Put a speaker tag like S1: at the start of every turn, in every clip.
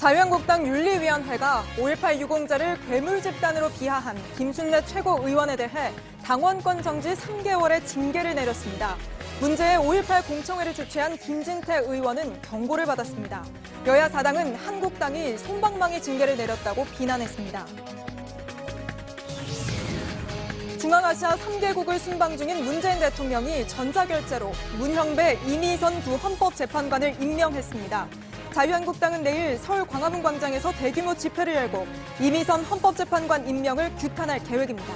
S1: 자유한국당 윤리위원회가 5.18 유공자를 괴물 집단으로 비하한 김순례 최고의원에 대해 당원권 정지 3개월의 징계를 내렸습니다. 문제의 5.18 공청회를 주최한 김진태 의원은 경고를 받았습니다. 여야 4당은 한국당이 솜방망이 징계를 내렸다고 비난했습니다. 중앙아시아 3개국을 순방 중인 문재인 대통령이 전자결제로 문형배 이미선 두 헌법재판관을 임명했습니다. 자유한국당은 내일 서울 광화문 광장에서 대규모 집회를 열고 이미선 헌법재판관 임명을 규탄할 계획입니다.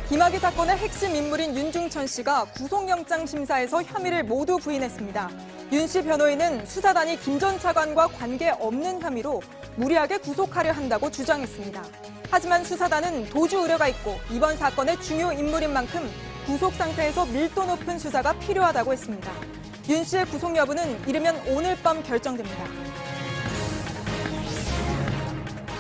S1: 김학의 사건의 핵심 인물인 윤중천 씨가 구속영장 심사에서 혐의를 모두 부인했습니다. 윤 씨 변호인은 수사단이 김 전 차관과 관계없는 혐의로 무리하게 구속하려 한다고 주장했습니다. 하지만 수사단은 도주 우려가 있고 이번 사건의 중요 인물인 만큼 구속 상태에서 밀도 높은 수사가 필요하다고 했습니다. 윤 씨의 구속 여부는 이르면 오늘 밤 결정됩니다.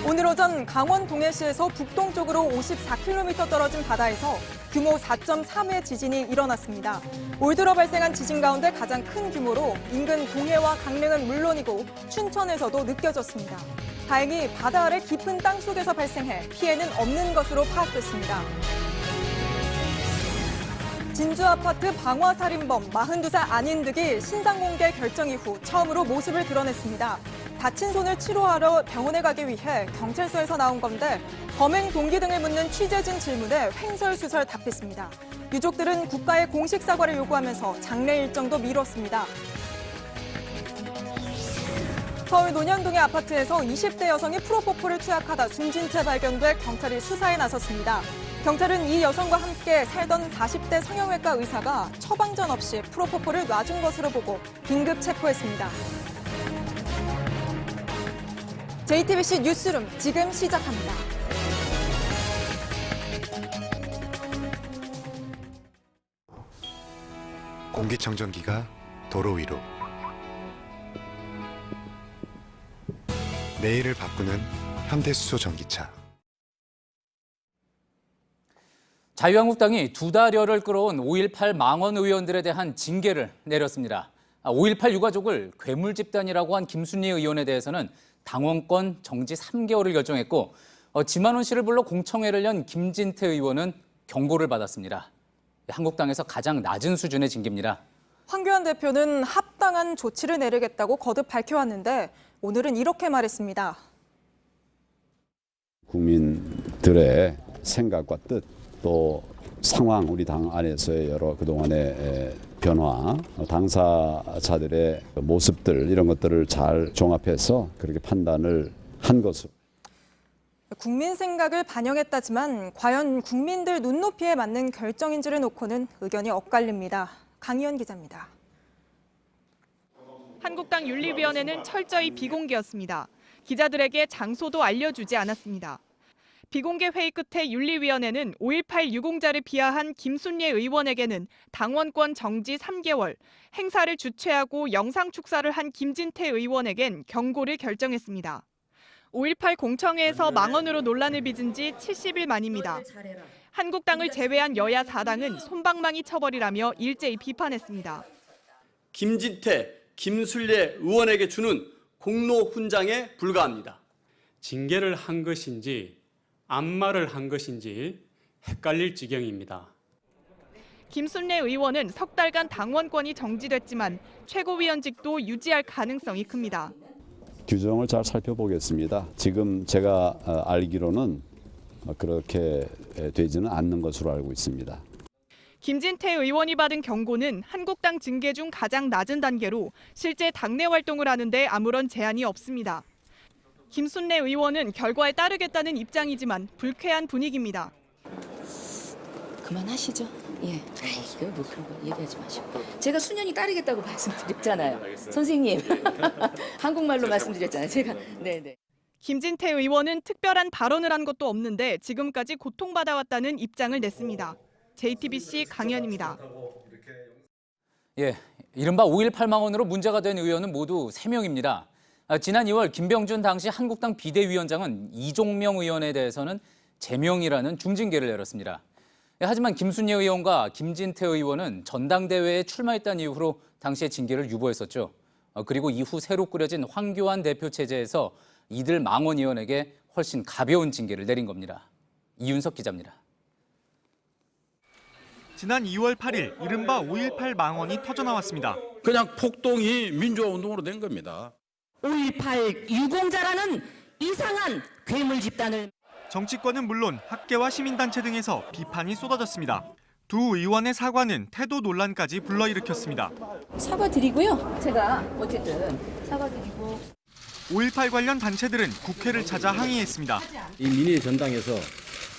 S1: 오늘 오전 강원 동해시에서 북동쪽으로 54km 떨어진 바다에서 규모 4.3의 지진이 일어났습니다. 올 들어 발생한 지진 가운데 가장 큰 규모로 인근 동해와 강릉은 물론이고 춘천에서도 느껴졌습니다. 다행히 바다 아래 깊은 땅속에서 발생해 피해는 없는 것으로 파악됐습니다. 진주 아파트 방화살인범 42살 안인득이 신상 공개 결정 이후 처음으로 모습을 드러냈습니다. 다친 손을 치료하러 병원에 가기 위해 경찰서에서 나온 건데 범행 동기 등을 묻는 취재진 질문에 횡설수설 답했습니다. 유족들은 국가의 공식 사과를 요구하면서 장례 일정도 미뤘습니다. 서울 논현동의 아파트에서 20대 여성이 프로포폴을 투약하다 숨진 채 발견돼 경찰이 수사에 나섰습니다. 경찰은 이 여성과 함께 살던 40대 성형외과 의사가 처방전 없이 프로포폴을 놔준 것으로 보고 긴급 체포했습니다. JTBC 뉴스룸 지금 시작합니다.
S2: 공기청정기가 도로 위로 내일을 바꾸는 현대수소 전기차.
S3: 자유한국당이 두 달여를 끌어온 5.18 망원 의원들에 대한 징계를 내렸습니다. 5.18 유가족을 괴물 집단이라고 한 김순례 의원에 대해서는 당원권 정지 3개월을 결정했고 지만원 씨를 불러 공청회를 연 김진태 의원은 경고를 받았습니다. 한국당에서 가장 낮은 수준의 징계입니다.
S1: 황교안 대표는 합당한 조치를 내리겠다고 거듭 밝혀왔는데 오늘은 이렇게 말했습니다.
S4: 국민들의 생각과 뜻, 또 상황, 우리 당 안에서의 여러 그동안의 변화, 당사자들의 모습들 이런 것들을 잘 종합해서 그렇게 판단을 한 것으로.
S1: 국민 생각을 반영했다지만 과연 국민들 눈높이에 맞는 결정인지를 놓고는 의견이 엇갈립니다. 강희연 기자입니다.
S5: 한국당 윤리위원회는 철저히 비공개였습니다. 기자들에게 장소도 알려주지 않았습니다. 비공개 회의 끝에 윤리위원회는 5.18 유공자를 비하한 김순례 의원에게는 당원권 정지 3개월, 행사를 주최하고 영상 축사를 한 김진태 의원에겐 경고를 결정했습니다. 5.18 공청회에서 망언으로 논란을 빚은 지 70일 만입니다. 한국당을 제외한 여야 4당은 솜방망이 처벌이라며 일제히 비판했습니다.
S6: 김진태, 김순례 의원에게 주는 공로 훈장에 불과합니다.
S7: 징계를 한 것인지 암말을 한 것인지 헷갈릴 지경입니다.
S5: 김순례 의원은 석 달간 당원권이 정지됐지만 최고위원직도 유지할 가능성이 큽니다.
S4: 규정을 잘 살펴보겠습니다. 지금 제가 알기로는 그렇게 되지는 않는 것으로 알고 있습니다.
S5: 김진태 의원이 받은 경고는 한국당 징계 중 가장 낮은 단계로 실제 당내 활동을 하는데 아무런 제한이 없습니다. 김순례 의원은 결과에 따르겠다는 입장이지만 불쾌한 분위기입니다.
S8: 그만하시죠. 예. 이거 뭐 그런 거 얘기하지 마시고. 제가 수년이 따르겠다고 말씀드렸잖아요. 선생님. 한국말로 말씀드렸잖아요. 제가. 네네.
S5: 김진태 의원은 특별한 발언을 한 것도 없는데 지금까지 고통받아왔다는 입장을 냈습니다. JTBC 강현입니다.
S3: 예, 이른바 5.18 망언으로 문제가 된 의원은 모두 3명입니다. 지난 2월 김병준 당시 한국당 비대위원장은 이종명 의원에 대해서는 제명이라는 중징계를 내렸습니다. 하지만 김순례 의원과 김진태 의원은 전당대회에 출마했다는 이유로 당시에 징계를 유보했었죠. 그리고 이후 새로 꾸려진 황교안 대표 체제에서 이들 망원의원에게 훨씬 가벼운 징계를 내린 겁니다. 이윤석 기자입니다.
S9: 지난 2월 8일 이른바 5.18 망언이 터져나왔습니다.
S10: 그냥 폭동이 민주화운동으로 된 겁니다.
S8: 5.18 유공자라는 이상한 괴물 집단을
S9: 정치권은 물론 학계와 시민단체 등에서 비판이 쏟아졌습니다. 두 의원의 사과는 태도 논란까지 불러일으켰습니다.
S8: 사과드리고요. 제가 어쨌든 사과드리고
S9: 5.18 관련 단체들은 국회를 찾아 항의했습니다.
S11: 이 민의 전당에서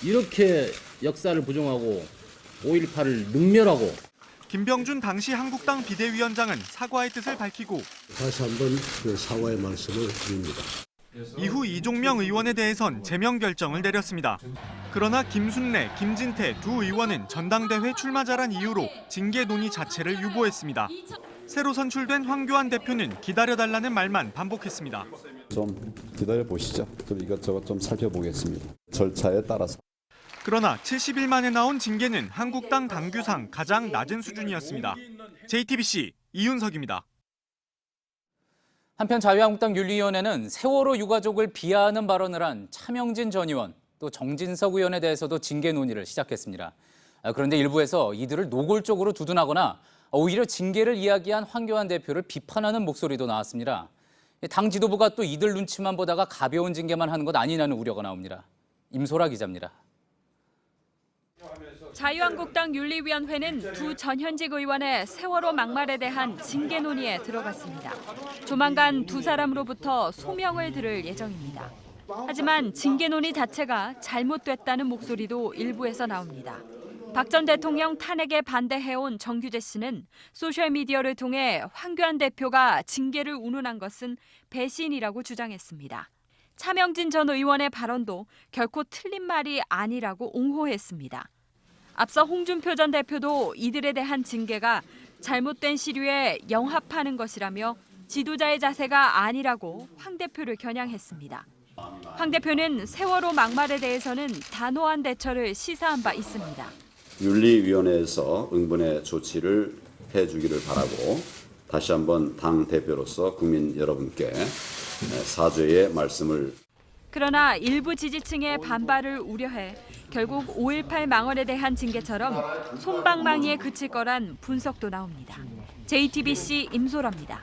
S11: 이렇게 역사를 부정하고 5.18을 능멸하고
S9: 김병준 당시 한국당 비대위원장은 사과의 뜻을 밝히고
S11: 다시 한번 그 사과의 말씀을 드립니다.
S9: 이후 이종명 의원에 대해선 제명 결정을 내렸습니다. 그러나 김순례, 김진태 두 의원은 전당대회 출마자란 이유로 징계 논의 자체를 유보했습니다. 새로 선출된 황교안 대표는 기다려달라는 말만 반복했습니다.
S4: 좀 기다려 보시죠. 좀 이것저것 좀 살펴보겠습니다. 절차에 따라서.
S9: 그러나 70일 만에 나온 징계는 한국당 당규상 가장 낮은 수준이었습니다. JTBC 이윤석입니다.
S3: 한편 자유한국당 윤리위원회는 세월호 유가족을 비하하는 발언을 한 차명진 전 의원, 또 정진석 의원에 대해서도 징계 논의를 시작했습니다. 그런데 일부에서 이들을 노골적으로 두둔하거나 오히려 징계를 이야기한 황교안 대표를 비판하는 목소리도 나왔습니다. 당 지도부가 또 이들 눈치만 보다가 가벼운 징계만 하는 것 아니냐는 우려가 나옵니다. 임소라 기자입니다.
S5: 자유한국당 윤리위원회는 두 전현직 의원의 세월호 막말에 대한 징계 논의에 들어갔습니다. 조만간 두 사람으로부터 소명을 들을 예정입니다. 하지만 징계 논의 자체가 잘못됐다는 목소리도 일부에서 나옵니다. 박 전 대통령 탄핵에 반대해온 정규재 씨는 소셜미디어를 통해 황교안 대표가 징계를 운운한 것은 배신이라고 주장했습니다. 차명진 전 의원의 발언도 결코 틀린 말이 아니라고 옹호했습니다. 앞서 홍준표 전 대표도 이들에 대한 징계가 잘못된 시류에 영합하는 것이라며 지도자의 자세가 아니라고 황 대표를 겨냥했습니다. 황 대표는 세월호 막말에 대해서는 단호한 대처를 시사한 바 있습니다.
S4: 윤리위원회에서 응분의 조치를 해주기를 바라고 다시 한번 당 대표로서 국민 여러분께 사죄의 말씀을.
S5: 그러나 일부 지지층의 반발을 우려해 결국 5.18 망언에 대한 징계처럼 솜방망이에 그칠 거란 분석도 나옵니다. JTBC 임소라입니다.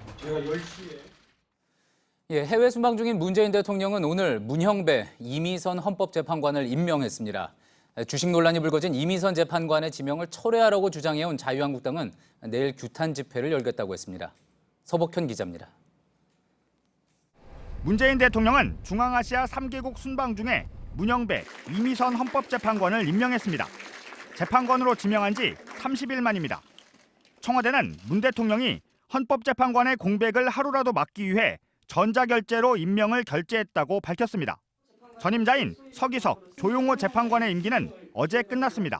S3: 해외 순방 중인 문재인 대통령은 오늘 문형배 이미선 헌법재판관을 임명했습니다. 주식 논란이 불거진 이미선 재판관의 지명을 철회하라고 주장해온 자유한국당은 내일 규탄 집회를 열겠다고 했습니다. 서복현 기자입니다.
S12: 문재인 대통령은 중앙아시아 3개국 순방 중에 문형배 이미선 헌법재판관을 임명했습니다. 재판관으로 지명한 지 30일 만입니다. 청와대는 문 대통령이 헌법재판관의 공백을 하루라도 막기 위해 전자결제로 임명을 결재했다고 밝혔습니다. 전임자인 서기석, 조용호 재판관의 임기는 어제 끝났습니다.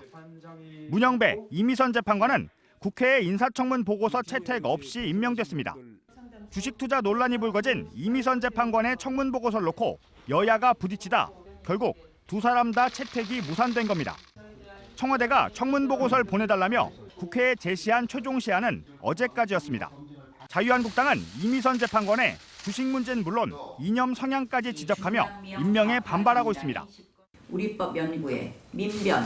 S12: 문형배, 이미선 재판관은 국회의 인사청문 보고서 채택 없이 임명됐습니다. 주식투자 논란이 불거진 이미선 재판관의 청문 보고서를 놓고 여야가 부딪히다 결국 두 사람 다 채택이 무산된 겁니다. 청와대가 청문 보고서를 보내달라며 국회에 제시한 최종 시한은 어제까지였습니다. 자유한국당은 이미선 재판관의 주식 문제는 물론 이념 성향까지 지적하며 임명에 반발하고 있습니다.
S13: 우리법 연구에 민변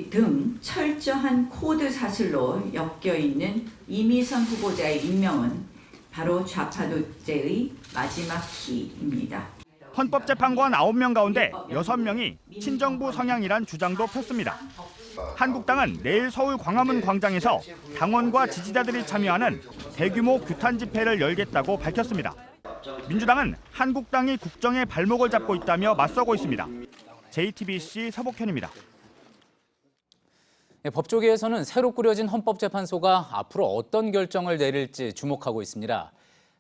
S13: 등 철저한 코드 사슬로 엮여 있는 이미선 후보자의 임명은 바로 좌파 독재의 마지막 키입니다.
S12: 헌법재판관 9명 가운데 6명이 친정부 성향이란 주장도 폈습니다. 한국당은 내일 서울 광화문 광장에서 당원과 지지자들이 참여하는 대규모 규탄 집회를 열겠다고 밝혔습니다. 민주당은 한국당이 국정의 발목을 잡고 있다며 맞서고 있습니다. JTBC 서복현입니다.
S3: 법조계에서는 새로 꾸려진 헌법재판소가 앞으로 어떤 결정을 내릴지 주목하고 있습니다.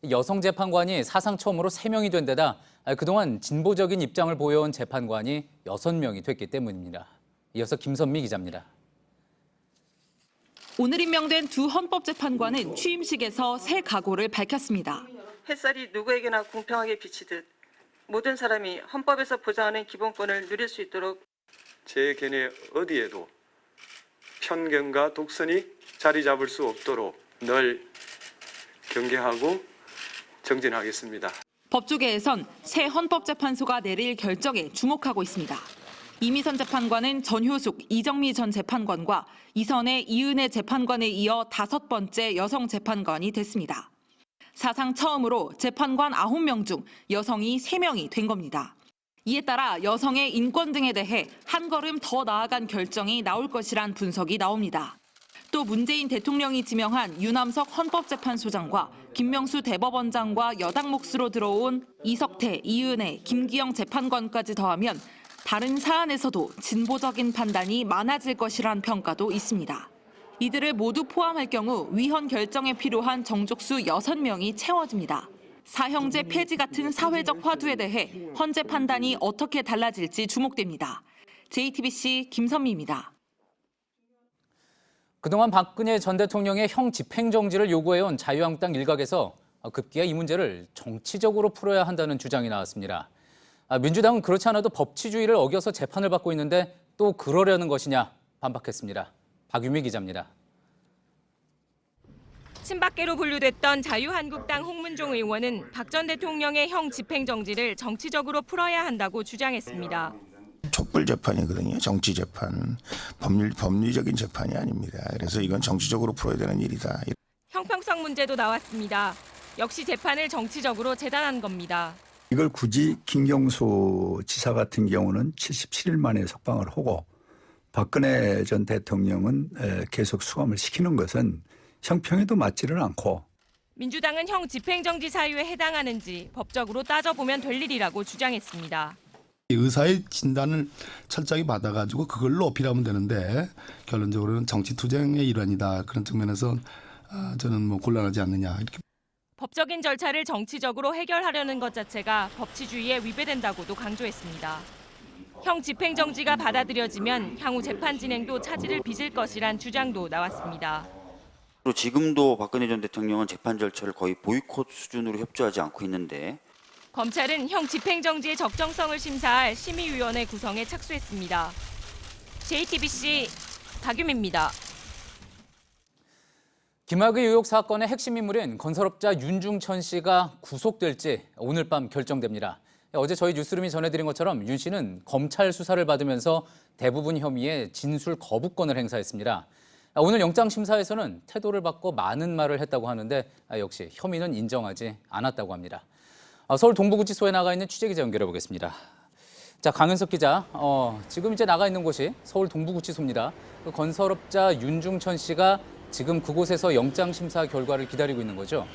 S3: 여성 재판관이 사상 처음으로 3명이 된 데다 그동안 진보적인 입장을 보여온 재판관이 6명이 됐기 때문입니다. 이어서 김선미 기자입니다.
S14: 오늘 임명된 두 헌법재판관은 취임식에서 새 각오를 밝혔습니다.
S15: 햇살이 누구에게나 공평하게 비치듯 모든 사람이 헌법에서 보장하는 기본권을 누릴 수 있도록
S16: 제 견해 어디에도 편견과 독선이 자리 잡을 수 없도록 늘 경계하고 정진하겠습니다.
S14: 법조계에선 새 헌법재판소가 내릴 결정에 주목하고 있습니다. 이미선 재판관은 전효숙, 이정미 전 재판관과 이선의 이은혜 재판관에 이어 5번째 여성 재판관이 됐습니다. 사상 처음으로 재판관 9명 중 여성이 3명이 된 겁니다. 이에 따라 여성의 인권 등에 대해 한 걸음 더 나아간 결정이 나올 것이란 분석이 나옵니다. 또 문재인 대통령이 지명한 유남석 헌법재판소장과 김명수 대법원장과 여당 몫으로 들어온 이석태, 이은혜, 김기영 재판관까지 더하면 다른 사안에서도 진보적인 판단이 많아질 것이란 평가도 있습니다. 이들을 모두 포함할 경우 위헌 결정에 필요한 정족수 6명이 채워집니다. 사형제 폐지 같은 사회적 화두에 대해 헌재 판단이 어떻게 달라질지 주목됩니다. JTBC 김선미입니다.
S3: 그동안 박근혜 전 대통령의 형 집행정지를 요구해온 자유한국당 일각에서 급기야 이 문제를 정치적으로 풀어야 한다는 주장이 나왔습니다. 민주당은 그렇지 않아도 법치주의를 어겨서 재판을 받고 있는데 또 그러려는 것이냐 반박했습니다. 박유미 기자입니다.
S17: 친박계로 분류됐던 자유한국당 홍문종 의원은 박 전 대통령의 형 집행정지를 정치적으로 풀어야 한다고 주장했습니다.
S18: 촛불 재판이거든요. 정치 재판, 법리적인 재판이 아닙니다. 그래서 이건 정치적으로 풀어야 되는 일이다.
S17: 형평성 문제도 나왔습니다. 역시 재판을 정치적으로 재단한 겁니다.
S19: 이걸 굳이 김경수 지사 같은 경우는 77일 만에 석방을 하고 박근혜 전 대통령은 계속 수감을 시키는 것은 형평에도 맞지를 않고
S17: 민주당은 형 집행정지 사유에 해당하는지 법적으로 따져보면 될 일이라고 주장했습니다.
S20: 의사의 진단을 철저히 받아가지고 그걸로 어필하면 되는데 결론적으로는 정치투쟁의 일환이다. 그런 측면에서 저는 곤란하지 않느냐 이렇게.
S17: 법적인 절차를 정치적으로 해결하려는 것 자체가 법치주의에 위배된다고도 강조했습니다. 형 집행정지가 받아들여지면 향후 재판 진행도 차질을 빚을 것이란 주장도 나왔습니다.
S21: 지금도 박근혜 전 대통령은 재판 절차를 거의 보이콧 수준으로 협조하지 않고 있는데
S17: 검찰은 형 집행정지의 적정성을 심사할 심의위원회 구성에 착수했습니다. JTBC 박유미입니다.
S3: 김학의 의혹 사건의 핵심 인물인 건설업자 윤중천 씨가 구속될지 오늘 밤 결정됩니다. 어제 저희 뉴스룸이 전해드린 것처럼 윤 씨는 검찰 수사를 받으면서 대부분 혐의에 진술 거부권을 행사했습니다. 오늘 영장심사에서는 태도를 바꿔 많은 말을 했다고 하는데 역시 혐의는 인정하지 않았다고 합니다. 서울 동부구치소에 나가 있는 취재기자 연결해 보겠습니다. 자, 강은석 기자, 지금 이제 나가 있는 곳이 서울 동부구치소입니다. 그 건설업자 윤중천 씨가 지금 그곳에서 영장심사 결과를 기다리고 있는 거죠?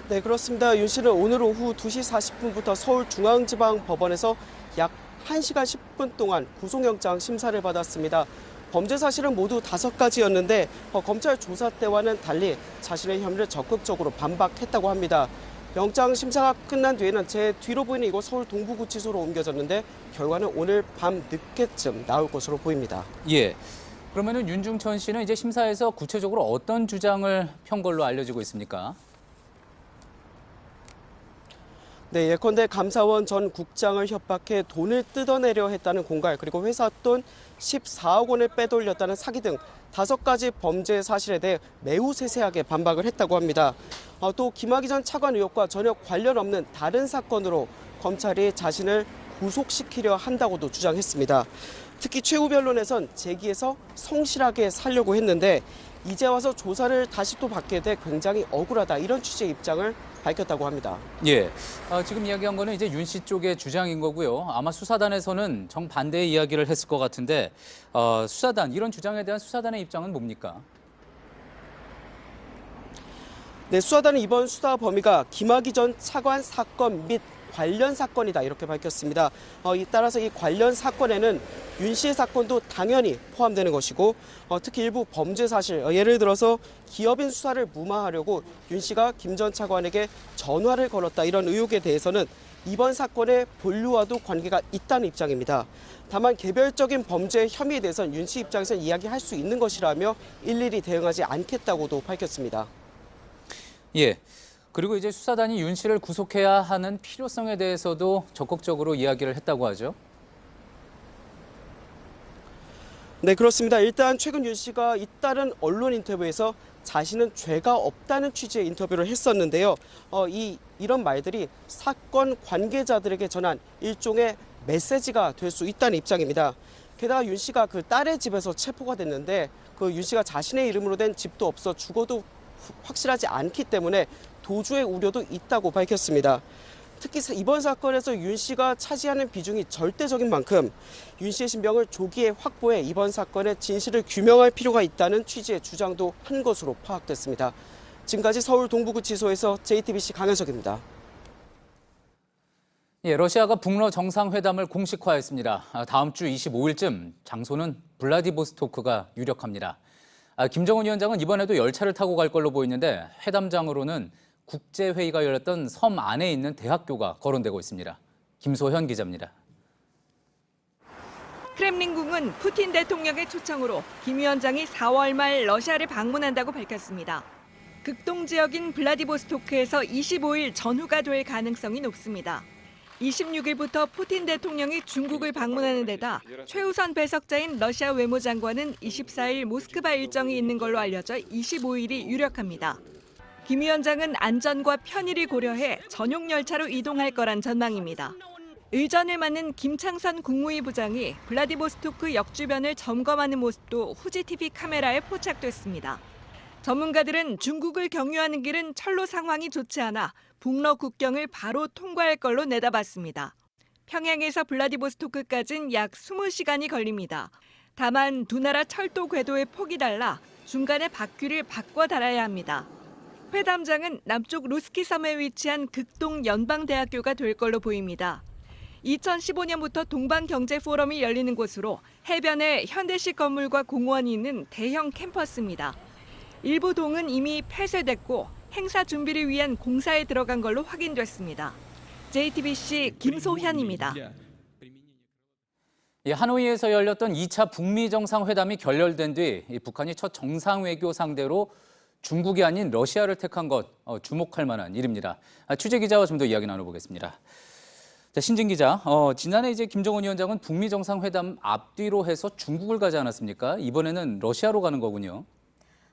S22: 네, 그렇습니다. 윤 씨는 오늘 오후 2시 40분부터 서울중앙지방법원에서 약 1시간 10분 동안 구속영장 심사를 받았습니다. 범죄 사실은 모두 5가지였는데 검찰 조사 때와는 달리 자신의 혐의를 적극적으로 반박했다고 합니다. 영장 심사가 끝난 뒤에는 제 뒤로 보이는 이곳 서울 동부구치소로 옮겨졌는데 결과는 오늘 밤 늦게쯤 나올 것으로 보입니다.
S3: 예. 그러면은 윤중천 씨는 이제 심사에서 구체적으로 어떤 주장을 편 걸로 알려지고 있습니까?
S22: 네, 예컨대 감사원 전 국장을 협박해 돈을 뜯어내려 했다는 공갈, 그리고 회사 돈 14억 원을 빼돌렸다는 사기 등 5가지 범죄 사실에 대해 매우 세세하게 반박을 했다고 합니다. 또 김학의 전 차관 의혹과 전혀 관련 없는 다른 사건으로 검찰이 자신을 구속시키려 한다고도 주장했습니다. 특히 최후 변론에선 재기에서 성실하게 살려고 했는데 이제 와서 조사를 다시 또 받게 돼 굉장히 억울하다, 이런 취지의 입장을 밝혔다고 합니다.
S3: 예, 지금 이야기한 거는 이제 윤 씨 쪽의 주장인 거고요. 아마 수사단에서는 정반대의 이야기를 했을 것 같은데 수사단, 이런 주장에 대한 수사단의 입장은 뭡니까?
S22: 네, 수사단은 이번 수사 범위가 김학의 전 차관 사건 및 관련 사건이다, 이렇게 밝혔습니다. 따라서 이 관련 사건에는 윤 씨의 사건도 당연히 포함되는 것이고 특히 일부 범죄 사실, 예를 들어서 기업인 수사를 무마하려고 윤 씨가 김 전 차관에게 전화를 걸었다, 이런 의혹에 대해서는 이번 사건의 본류와도 관계가 있다는 입장입니다. 다만 개별적인 범죄 혐의에 대해서는 윤 씨 입장에서는 이야기할 수 있는 것이라며 일일이 대응하지 않겠다고도 밝혔습니다.
S3: 예. 그리고 이제 수사단이 윤 씨를 구속해야 하는 필요성에 대해서도 적극적으로 이야기를 했다고 하죠.
S22: 네, 그렇습니다. 일단 최근 윤 씨가 잇따른 언론 인터뷰에서 자신은 죄가 없다는 취지의 인터뷰를 했었는데요. 이런 말들이 사건 관계자들에게 전한 일종의 메시지가 될 수 있다는 입장입니다. 게다가 윤 씨가 그 딸의 집에서 체포가 됐는데 그 윤 씨가 자신의 이름으로 된 집도 없어 죽어도 확실하지 않기 때문에 도주의 우려도 있다고 밝혔습니다. 특히 이번 사건에서 윤 씨가 차지하는 비중이 절대적인 만큼 윤 씨의 신병을 조기에 확보해 이번 사건의 진실을 규명할 필요가 있다는 취지의 주장도 한 것으로 파악됐습니다. 지금까지 서울 동부구치소에서 JTBC 강현석입니다.
S3: 예, 러시아가 북러 정상회담을 공식화했습니다. 다음 주 25일쯤 장소는 블라디보스토크가 유력합니다. 김정은 위원장은 이번에도 열차를 타고 갈 걸로 보이는데 회담장으로는 국제회의가 열렸던 섬 안에 있는 대학교가 거론되고 있습니다. 김소현 기자입니다.
S5: 크렘린궁은 푸틴 대통령의 초청으로 김 위원장이 4월 말 러시아를 방문한다고 밝혔습니다. 극동 지역인 블라디보스토크에서 25일 전후가 될 가능성이 높습니다. 26일부터 푸틴 대통령이 중국을 방문하는 데다 최우선 배석자인 러시아 외무장관은 24일 모스크바 일정이 있는 걸로 알려져 25일이 유력합니다. 김 위원장은 안전과 편의를 고려해 전용 열차로 이동할 거란 전망입니다. 의전을 맡는 김창선 국무위 부장이 블라디보스토크 역 주변을 점검하는 모습도 후지 TV 카메라에 포착됐습니다. 전문가들은 중국을 경유하는 길은 철로 상황이 좋지 않아 북러 국경을 바로 통과할 걸로 내다봤습니다. 평양에서 블라디보스토크까지는 약 20시간이 걸립니다. 다만 두 나라 철도 궤도의 폭이 달라 중간에 바퀴를 바꿔 달아야 합니다. 회담장은 남쪽 루스키 섬에 위치한 극동 연방대학교가 될 걸로 보입니다. 2015년부터 동방경제포럼이 열리는 곳으로 해변에 현대식 건물과 공원이 있는 대형 캠퍼스입니다. 일부 동은 이미 폐쇄됐고 행사 준비를 위한 공사에 들어간 걸로 확인됐습니다. JTBC 김소현입니다.
S3: 하노이에서 열렸던 2차 북미 정상회담이 결렬된 뒤 북한이 첫 정상외교 상대로 중국이 아닌 러시아를 택한 것 주목할 만한 일입니다. 취재 기자와 좀 더 이야기 나눠보겠습니다. 자, 신진 기자, 지난해 이제 김정은 위원장은 북미 정상회담 앞뒤로 해서 중국을 가지 않았습니까? 이번에는 러시아로 가는 거군요.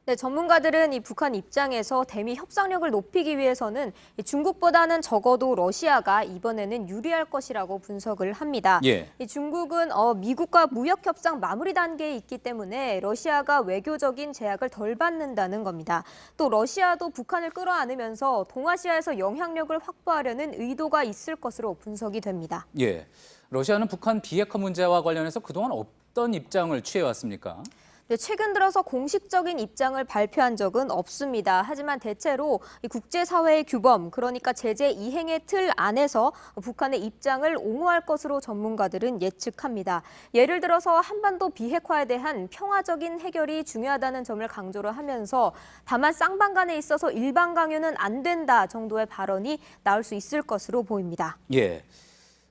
S1: 네, 전문가들은 이 북한 입장에서 대미 협상력을 높이기 위해서는 중국보다는 적어도 러시아가 이번에는 유리할 것이라고 분석을 합니다.
S3: 예.
S1: 이 중국은 미국과 무역 협상 마무리 단계에 있기 때문에 러시아가 외교적인 제약을 덜 받는다는 겁니다. 또 러시아도 북한을 끌어안으면서 동아시아에서 영향력을 확보하려는 의도가 있을 것으로 분석이 됩니다.
S3: 예. 러시아는 북한 비핵화 문제와 관련해서 그동안 어떤 입장을 취해왔습니까?
S1: 네, 최근 들어서 공식적인 입장을 발표한 적은 없습니다. 하지만 대체로 국제사회의 규범, 그러니까 제재 이행의 틀 안에서 북한의 입장을 옹호할 것으로 전문가들은 예측합니다. 예를 들어서 한반도 비핵화에 대한 평화적인 해결이 중요하다는 점을 강조를 하면서 다만 쌍방간에 있어서 일방 강요는 안 된다 정도의 발언이 나올 수 있을 것으로 보입니다.
S3: 예.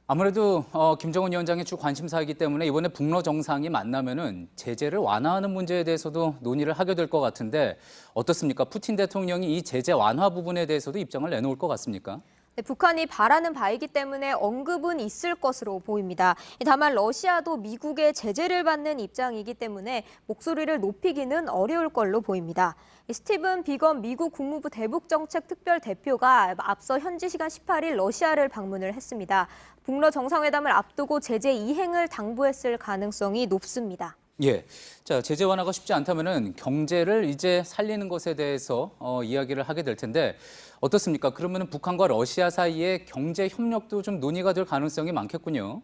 S3: 아무래도 김정은 위원장의 주 관심사이기 때문에 이번에 북러 정상이 만나면은 제재를 완화하는 문제에 대해서도 논의를 하게 될 것 같은데 어떻습니까? 푸틴 대통령이 이 제재 완화 부분에 대해서도 입장을 내놓을 것 같습니까?
S1: 네, 북한이 바라는 바이기 때문에 언급은 있을 것으로 보입니다. 다만 러시아도 미국의 제재를 받는 입장이기 때문에 목소리를 높이기는 어려울 걸로 보입니다. 스티븐 비건 미국 국무부 대북정책 특별대표가 앞서 현지 시간 18일 러시아를 방문을 했습니다. 북러 정상회담을 앞두고 제재 이행을 당부했을 가능성이 높습니다.
S3: 예. 자, 제재 완화가 쉽지 않다면은 경제를 이제 살리는 것에 대해서 이야기를 하게 될 텐데 어떻습니까? 그러면은 북한과 러시아 사이의 경제 협력도 좀 논의가 될 가능성이 많겠군요.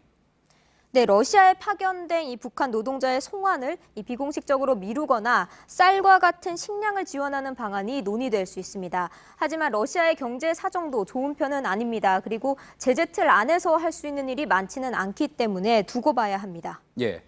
S1: 네, 러시아에 파견된 이 북한 노동자의 송환을 비공식적으로 미루거나 쌀과 같은 식량을 지원하는 방안이 논의될 수 있습니다. 하지만 러시아의 경제 사정도 좋은 편은 아닙니다. 그리고 제재 틀 안에서 할 수 있는 일이 많지는 않기 때문에 두고 봐야 합니다.
S3: 예.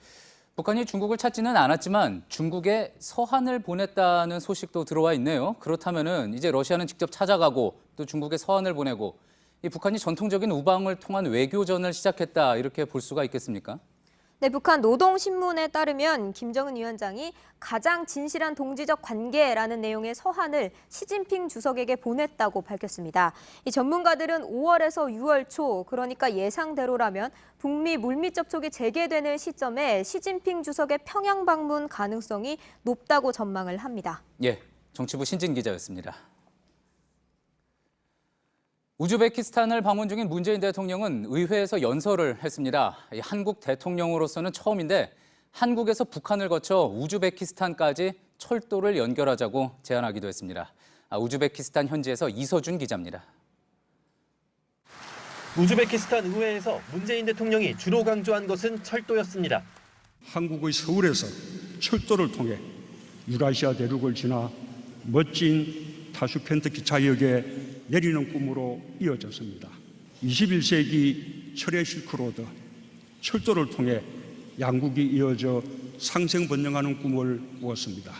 S3: 북한이 중국을 찾지는 않았지만 중국에 서한을 보냈다는 소식도 들어와 있네요. 그렇다면은 이제 러시아는 직접 찾아가고 또 중국에 서한을 보내고 이 북한이 전통적인 우방을 통한 외교전을 시작했다 이렇게 볼 수가 있겠습니까?
S1: 네, 북한 노동신문에 따르면 김정은 위원장이 가장 진실한 동지적 관계라는 내용의 서한을 시진핑 주석에게 보냈다고 밝혔습니다. 이 전문가들은 5월에서 6월 초, 그러니까 예상대로라면 북미 물밑 접촉이 재개되는 시점에 시진핑 주석의 평양 방문 가능성이 높다고 전망을 합니다.
S3: 예, 정치부 신진 기자였습니다. 우즈베키스탄을 방문 중인 문재인 대통령은 의회에서 연설을 했습니다. 한국 대통령으로서는 처음인데 한국에서 북한을 거쳐 우즈베키스탄까지 철도를 연결하자고 제안하기도 했습니다. 우즈베키스탄 현지에서 이서준 기자입니다.
S2: 우즈베키스탄 의회에서 문재인 대통령이 주로 강조한 것은 철도였습니다.
S6: 한국의 서울에서 철도를 통해 유라시아 대륙을 지나 멋진 타슈켄트 기차역에 내리는 꿈으로 이어졌습니다. 21세기 철의 실크로드, 철도를 통해 양국이 이어져 상생번영하는 꿈을 꾸었습니다.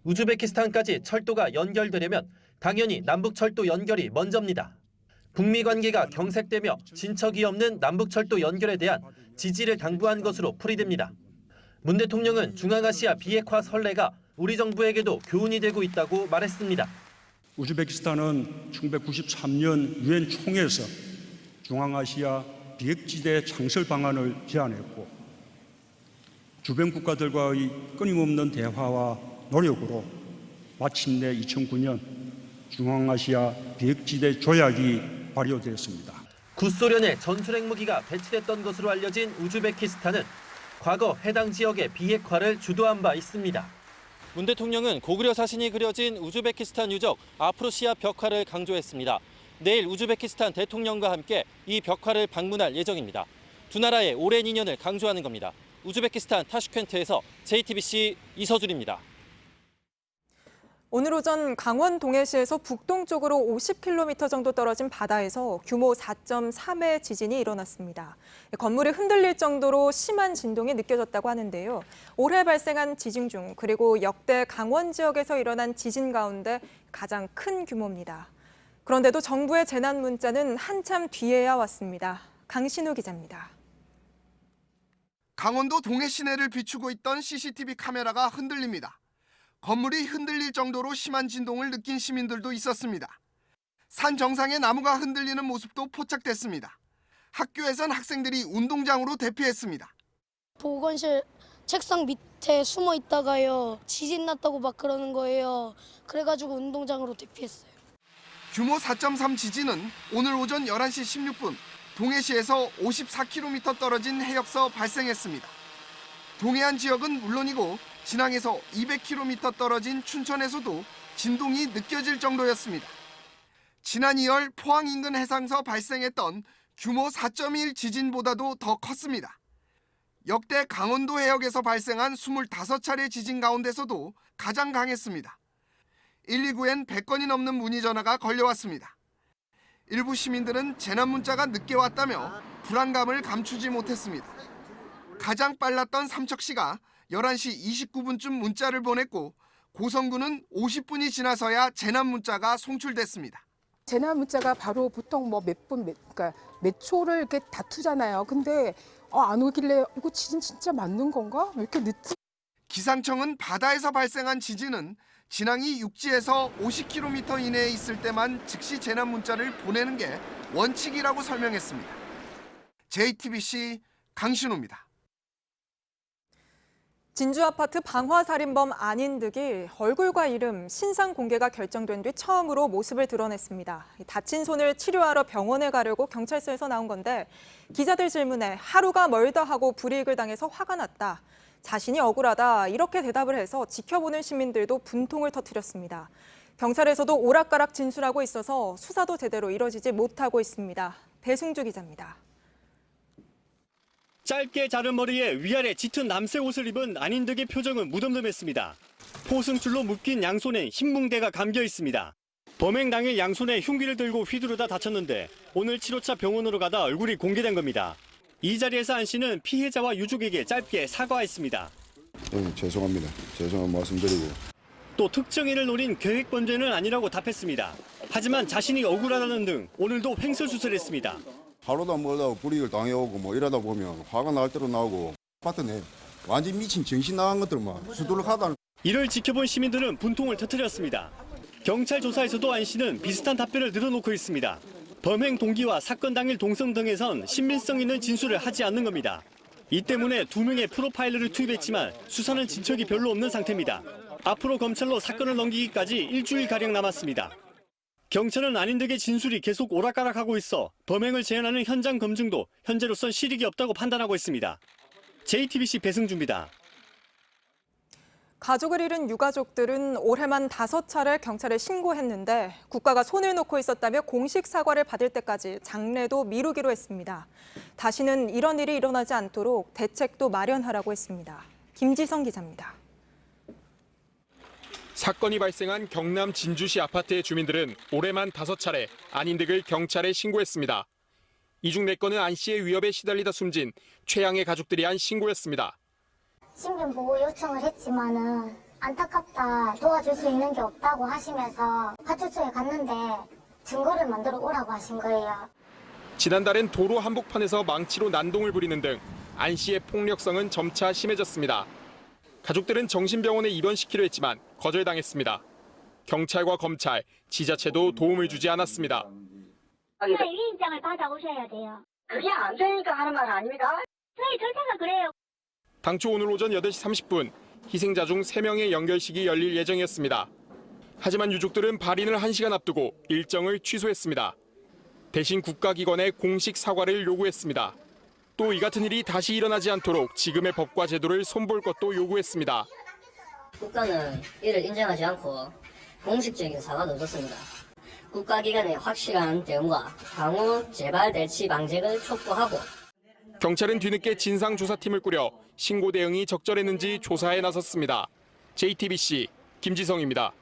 S2: 우즈베키스탄까지 철도가 연결되려면 당연히 남북철도 연결이 먼저입니다. 북미 관계가 경색되며 진척이 없는 남북철도 연결에 대한 지지를 당부한 것으로 풀이됩니다. 문 대통령은 중앙아시아 비핵화 선례가 우리 정부에게도 교훈이 되고 있다고 말했습니다.
S6: 우즈베키스탄은 1993년 유엔 총회에서 중앙아시아 비핵지대 창설 방안을 제안했고 주변 국가들과의 끊임없는 대화와 노력으로 마침내 2009년 중앙아시아 비핵지대 조약이 발효되었습니다.
S2: 구소련의 전술핵무기가 배치됐던 것으로 알려진 우즈베키스탄은 과거 해당 지역의 비핵화를 주도한 바 있습니다. 문 대통령은 고구려 사신이 그려진 우즈베키스탄 유적 아프로시아 벽화를 강조했습니다. 내일 우즈베키스탄 대통령과 함께 이 벽화를 방문할 예정입니다. 두 나라의 오랜 인연을 강조하는 겁니다. 우즈베키스탄 타슈켄트에서 JTBC 이서준입니다.
S23: 오늘 오전 강원 동해시에서 북동쪽으로 50km 정도 떨어진 바다에서 규모 4.3의 지진이 일어났습니다. 건물이 흔들릴 정도로 심한 진동이 느껴졌다고 하는데요. 올해 발생한 지진 중 그리고 역대 강원 지역에서 일어난 지진 가운데 가장 큰 규모입니다. 그런데도 정부의 재난 문자는 한참 뒤에야 왔습니다. 강신우 기자입니다.
S24: 강원도 동해 시내를 비추고 있던 CCTV 카메라가 흔들립니다. 건물이 흔들릴 정도로 심한 진동을 느낀 시민들도 있었습니다. 산 정상에 나무가 흔들리는 모습도 포착됐습니다. 학교에선 학생들이 운동장으로 대피했습니다.
S25: 보건실 책상 밑에 숨어 있다가요. 지진 났다고 막 그러는 거예요. 그래가지고 운동장으로 대피했어요.
S24: 규모 4.3 지진은 오늘 오전 11시 16분 동해시에서 54km 떨어진 해역서 발생했습니다. 동해안 지역은 물론이고 진앙에서 200km 떨어진 춘천에서도 진동이 느껴질 정도였습니다. 지난 2월 포항 인근 해상서 발생했던 규모 4.1 지진보다도 더 컸습니다. 역대 강원도 해역에서 발생한 25차례 지진 가운데서도 가장 강했습니다. 119엔 100건이 넘는 문의 전화가 걸려왔습니다. 일부 시민들은 재난 문자가 늦게 왔다며 불안감을 감추지 못했습니다. 가장 빨랐던 삼척시가 11시 29분쯤 문자를 보냈고 고성군은 50분이 지나서야 재난 문자가 송출됐습니다.
S26: 재난 문자가 바로 보통 뭐 그러니까 몇 초를 이렇게 다투잖아요. 근데 안 오길래 이거 지진 진짜 맞는 건가? 왜 이렇게 늦지?
S24: 기상청은 바다에서 발생한 지진은 진앙이 육지에서 50km 이내에 있을 때만 즉시 재난 문자를 보내는 게 원칙이라고 설명했습니다. JTBC 강신우입니다.
S23: 진주 아파트 방화살인범 안인득이 얼굴과 이름, 신상 공개가 결정된 뒤 처음으로 모습을 드러냈습니다. 다친 손을 치료하러 병원에 가려고 경찰서에서 나온 건데 기자들 질문에 하루가 멀다 하고 불이익을 당해서 화가 났다. 자신이 억울하다 이렇게 대답을 해서 지켜보는 시민들도 분통을 터뜨렸습니다. 경찰에서도 오락가락 진술하고 있어서 수사도 제대로 이뤄지지 못하고 있습니다. 배승주 기자입니다.
S2: 짧게 자른 머리에 위아래 짙은 남색 옷을 입은 안인득의 표정은 무덤덤했습니다. 포승줄로 묶인 양손에 흰 뭉대가 감겨 있습니다. 범행 당일 양손에 흉기를 들고 휘두르다 다쳤는데 오늘 치료차 병원으로 가다 얼굴이 공개된 겁니다. 이 자리에서 안 씨는 피해자와 유족에게 짧게 사과했습니다.
S27: 죄송합니다. 죄송한 말씀드리고.
S2: 또 특정인을 노린 계획 범죄는 아니라고 답했습니다. 하지만 자신이 억울하다는 등 오늘도 횡설수설했습니다.
S27: 하루도 멀다 불이익을 당해오고 뭐 이러다 보면 화가 날 대로 나오고 봤더니 완전 미친 정신 나간 것들만 수두룩하다.
S4: 이를 지켜본 시민들은 분통을 터뜨렸습니다. 경찰 조사에서도 안 씨는 비슷한 답변을 늘어놓고 있습니다. 범행 동기와 사건 당일 동선 등에선 신빙성 있는 진술을 하지 않는 겁니다. 이 때문에 2명의 프로파일러를 투입했지만 수사는 진척이 별로 없는 상태입니다. 앞으로 검찰로 사건을 넘기기까지 일주일가량 남았습니다. 경찰은 아닌 듯의 진술이 계속 오락가락하고 있어 범행을 재현하는 현장 검증도 현재로선 실익이 없다고 판단하고 있습니다. JTBC 배승주입니다.
S23: 가족을 잃은 유가족들은 올해만 5차례 경찰에 신고했는데 국가가 손을 놓고 있었다며 공식 사과를 받을 때까지 장례도 미루기로 했습니다. 다시는 이런 일이 일어나지 않도록 대책도 마련하라고 했습니다. 김지성 기자입니다.
S7: 사건이 발생한 경남 진주시 아파트의 주민들은 올해만 5차례 안인득을 경찰에 신고했습니다. 이 중 4건은 안 씨의 위협에 시달리다 숨진 최양의 가족들이 한 신고였습니다.
S8: 신변 보호 요청을 했지만은 안타깝다, 도와줄 수 있는 게 없다고 하시면서 파출소에 갔는데 증거를 만들어 오라고 하신 거예요.
S7: 지난달엔 도로 한복판에서 망치로 난동을 부리는 등 안 씨의 폭력성은 점차 심해졌습니다. 가족들은 정신병원에 입원시키려 했지만 거절당했습니다. 경찰과 검찰, 지자체도 도움을 주지 않았습니다.
S8: 위임장을 받아오셔야 돼요.
S15: 그게 안 되니까 하는 말 아닙니까?
S8: 저희 절차가 그래요.
S7: 당초 오늘 오전 8시 30분 희생자 중 3명의 연결식이 열릴 예정이었습니다. 하지만 유족들은 발인을 1시간 앞두고 일정을 취소했습니다. 대신 국가기관에 공식 사과를 요구했습니다. 또 이 같은 일이 다시 일어나지 않도록 지금의 법과 제도를 손볼 것도 요구했습니다.
S9: 국가는 이를 인정하지 않고 공식적인 사과도 줬습니다. 국가기관의 확실한 대응과 향후 재발 대치 방책을 촉구하고
S7: 경찰은 뒤늦게 진상조사팀을 꾸려 신고 대응이 적절했는지 조사에 나섰습니다. JTBC 김지성입니다.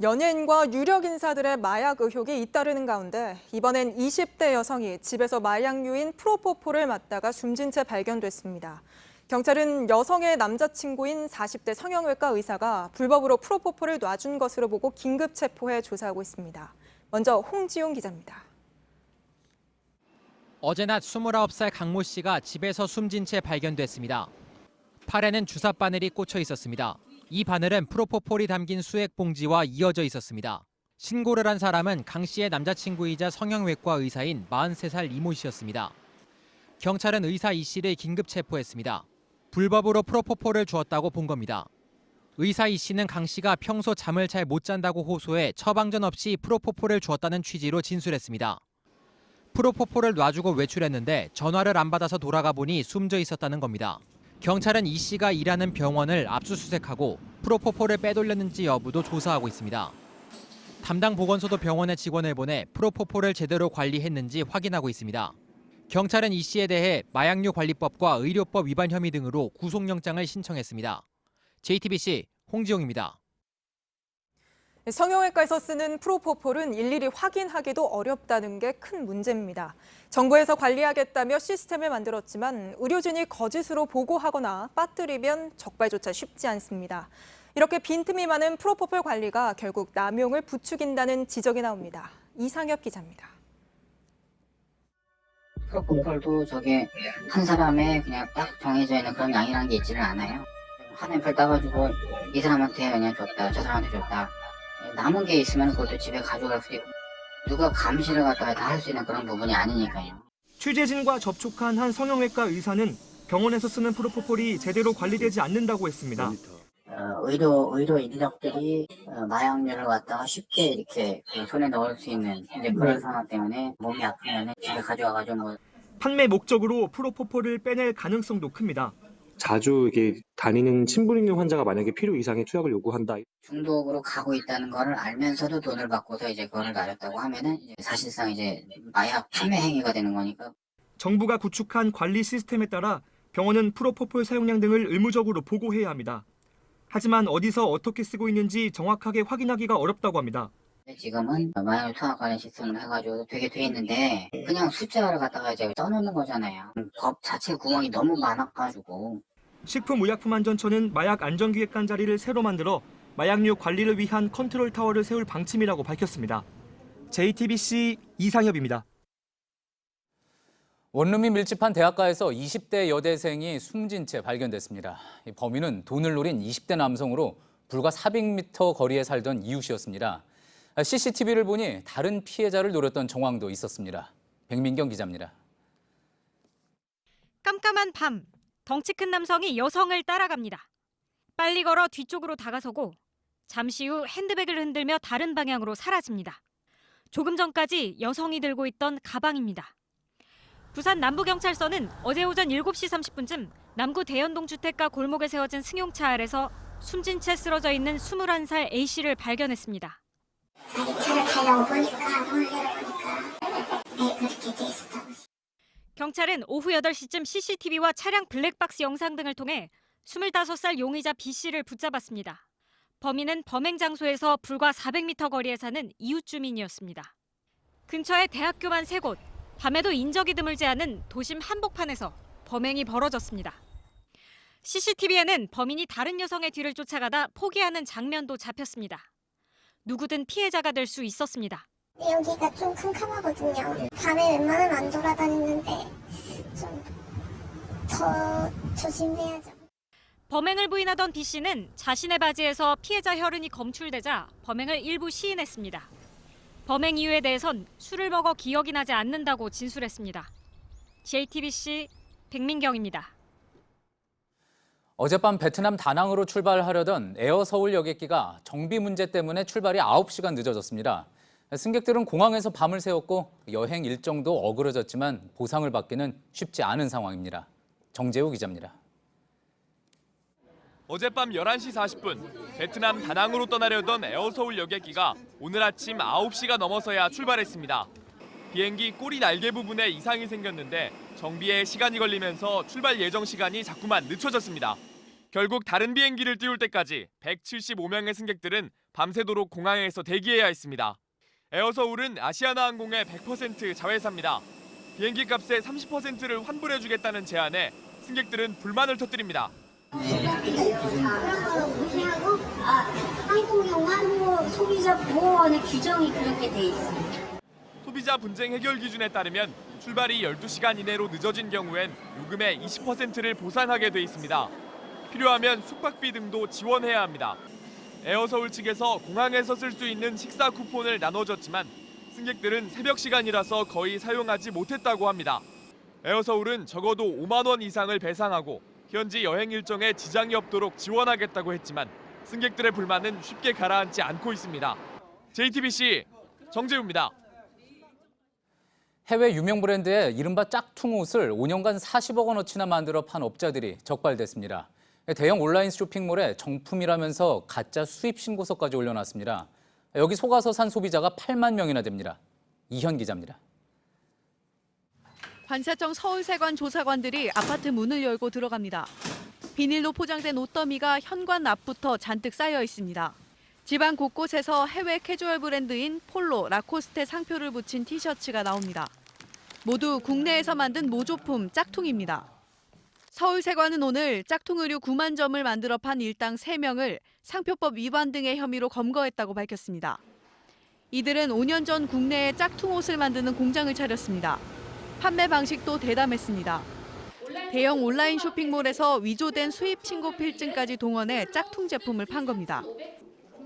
S23: 연예인과 유력 인사들의 마약 의혹이 잇따르는 가운데 이번엔 20대 여성이 집에서 마약류인 프로포폴을 맞다가 숨진 채 발견됐습니다. 경찰은 여성의 남자친구인 40대 성형외과 의사가 불법으로 프로포폴을 놔준 것으로 보고 긴급 체포해 조사하고 있습니다. 먼저 홍지용 기자입니다.
S10: 어제 낮 29살 강모 씨가 집에서 숨진 채 발견됐습니다. 팔에는 주사 바늘이 꽂혀 있었습니다. 이 바늘은 프로포폴이 담긴 수액 봉지와 이어져 있었습니다. 신고를 한 사람은 강 씨의 남자친구이자 성형외과 의사인 43살 이모 씨였습니다. 경찰은 의사 이 씨를 긴급 체포했습니다. 불법으로 프로포폴을 주었다고 본 겁니다. 의사 이 씨는 강 씨가 평소 잠을 잘 못 잔다고 호소해 처방전 없이 프로포폴을 주었다는 취지로 진술했습니다. 프로포폴을 놔주고 외출했는데 전화를 안 받아서 돌아가 보니 숨져 있었다는 겁니다. 경찰은 이 씨가 일하는 병원을 압수수색하고 프로포폴을 빼돌렸는지 여부도 조사하고 있습니다. 담당 보건소도 병원의 직원을 보내 프로포폴을 제대로 관리했는지 확인하고 있습니다. 경찰은 이 씨에 대해 마약류 관리법과 의료법 위반 혐의 등으로 구속영장을 신청했습니다. JTBC 홍지용입니다.
S23: 성형외과에서 쓰는 프로포폴은 일일이 확인하기도 어렵다는 게 큰 문제입니다. 정부에서 관리하겠다며 시스템을 만들었지만 의료진이 거짓으로 보고하거나 빠뜨리면 적발조차 쉽지 않습니다. 이렇게 빈틈이 많은 프로포폴 관리가 결국 남용을 부추긴다는 지적이 나옵니다. 이상엽 기자입니다.
S11: 프로포폴도 저게 한 사람의 그냥 딱 정해져 있는 그런 양이라는 게 있지는 않아요. 한 앰플 따가지고 이 사람한테 그냥 줬다, 저 사람한테 줬다. 남은 게 있으면 그것도 집에 가져갈 수도 있고 누가 감시를 갖다가 다 할 수 있는 그런 부분이 아니니까요.
S13: 취재진과 접촉한 한 성형외과 의사는 병원에서 쓰는 프로포폴이 제대로 관리되지 않는다고 했습니다.
S11: 의료 인력들이 마약류를 갖다가 쉽게 이렇게 손에 넣을 수 있는 이제 그런 상황 때문에 몸이 아프면 집에 가져와가지고 뭐
S13: 판매 목적으로 프로포폴을 빼낼 가능성도 큽니다.
S28: 자주 이게 다니는 친분 있는 환자가 만약에 필요 이상의 투약을 요구한다.
S11: 중독으로 가고 있다는 거를 알면서도 돈을 받고서 이제 그거를 놔줬다고 하면은 이제 사실상 이제 마약 판매 행위가 되는 거니까.
S13: 정부가 구축한 관리 시스템에 따라 병원은 프로포폴 사용량 등을 의무적으로 보고해야 합니다. 하지만 어디서 어떻게 쓰고 있는지 정확하게 확인하기가 어렵다고 합니다.
S11: 지금은 마약 투약 관련 시스템을 해가지고 되게 돼 있는데 그냥 숫자를 갖다가 이제 떠놓는 거잖아요. 법 자체 구멍이 너무 많아가지고.
S13: 식품의약품안전처는 마약 안전기획관 자리를 새로 만들어 마약류 관리를 위한 컨트롤 타워를 세울 방침이라고 밝혔습니다. JTBC 이상엽입니다.
S3: 원룸이 밀집한 대학가에서 20대 여대생이 숨진 채 발견됐습니다. 범인은 돈을 노린 20대 남성으로 불과 400m 거리에 살던 이웃이었습니다. CCTV를 보니 다른 피해자를 노렸던 정황도 있었습니다. 백민경 기자입니다.
S12: 깜깜한 밤, 덩치 큰 남성이 여성을 따라갑니다. 빨리 걸어 뒤쪽으로 다가서고 잠시 후 핸드백을 흔들며 다른 방향으로 사라집니다. 조금 전까지 여성이 들고 있던 가방입니다. 부산 남부경찰서는 어제 오전 7시 30분쯤 남구 대연동 주택가 골목에 세워진 승용차 아래서 숨진 채 쓰러져 있는 21살 A씨를 발견했습니다.
S8: 자기 차를 타려고 보니까 문을 열어보니까 그렇게 돼 있었다고.
S12: 경찰은 오후 8시쯤 CCTV와 차량 블랙박스 영상 등을 통해 25살 용의자 B씨를 붙잡았습니다. 범인은 범행 장소에서 불과 400m 거리에 사는 이웃 주민이었습니다. 근처에 대학교만 3곳, 밤에도 인적이 드물지 않은 도심 한복판에서 범행이 벌어졌습니다. CCTV에는 범인이 다른 여성의 뒤를 쫓아가다 포기하는 장면도 잡혔습니다. 누구든 피해자가 될 수 있었습니다.
S8: 여기가 좀 캄캄하거든요. 밤에 웬만하면 안 돌아다니는데 좀 더 조심해야죠.
S12: 범행을 부인하던 B씨는 자신의 바지에서 피해자 혈흔이 검출되자 범행을 일부 시인했습니다. 범행 이유에 대해선 술을 먹어 기억이 나지 않는다고 진술했습니다. JTBC 백민경입니다.
S3: 어젯밤 베트남 다낭으로 출발하려던 에어 서울 여객기가 정비 문제 때문에 출발이 9시간 늦어졌습니다. 승객들은 공항에서 밤을 새웠고 여행 일정도 어그러졌지만 보상을 받기는 쉽지 않은 상황입니다. 정재우 기자입니다.
S7: 어젯밤 11시 40분 베트남 다낭으로 떠나려던 에어서울 여객기가 오늘 아침 9시가 넘어서야 출발했습니다. 비행기 꼬리 날개 부분에 이상이 생겼는데 정비에 시간이 걸리면서 출발 예정 시간이 자꾸만 늦춰졌습니다. 결국 다른 비행기를 띄울 때까지 175명의 승객들은 밤새도록 공항에서 대기해야 했습니다. 에어서울은 아시아나항공의 100% 자회사입니다. 비행기 값의 30%를 환불해주겠다는 제안에 승객들은 불만을 터뜨립니다.
S8: 무시하고 항공용 환불 소비자 보호원의 규정이 그렇게 돼 있습니다.
S7: 소비자 분쟁 해결 기준에 따르면 출발이 12시간 이내로 늦어진 경우엔 요금의 20%를 보상하게 돼 있습니다. 필요하면 숙박비 등도 지원해야 합니다. 에어서울 측에서 공항에서 쓸 수 있는 식사 쿠폰을 나눠줬지만 승객들은 새벽 시간이라서 거의 사용하지 못했다고 합니다. 에어서울은 적어도 5만 원 이상을 배상하고 현지 여행 일정에 지장이 없도록 지원하겠다고 했지만 승객들의 불만은 쉽게 가라앉지 않고 있습니다. JTBC 정재우입니다.
S3: 해외 유명 브랜드의 이른바 짝퉁 옷을 5년간 40억 원어치나 만들어 판 업자들이 적발됐습니다. 대형 온라인 쇼핑몰에 정품이라면서 가짜 수입 신고서까지 올려놨습니다. 여기 속아서 산 소비자가 8만 명이나 됩니다. 이현 기자입니다.
S14: 관세청 서울세관 조사관들이 아파트 문을 열고 들어갑니다. 비닐로 포장된 옷더미가 현관 앞부터 잔뜩 쌓여 있습니다. 집안 곳곳에서 해외 캐주얼 브랜드인 폴로, 라코스테 상표를 붙인 티셔츠가 나옵니다. 모두 국내에서 만든 모조품 짝퉁입니다. 서울세관은 오늘 짝퉁 의류 9만 점을 만들어 판 일당 3명을 상표법 위반 등의 혐의로 검거했다고 밝혔습니다. 이들은 5년 전 국내에 짝퉁 옷을 만드는 공장을 차렸습니다. 판매 방식도 대담했습니다. 대형 온라인 쇼핑몰에서 위조된 수입 신고 필증까지 동원해 짝퉁 제품을 판 겁니다.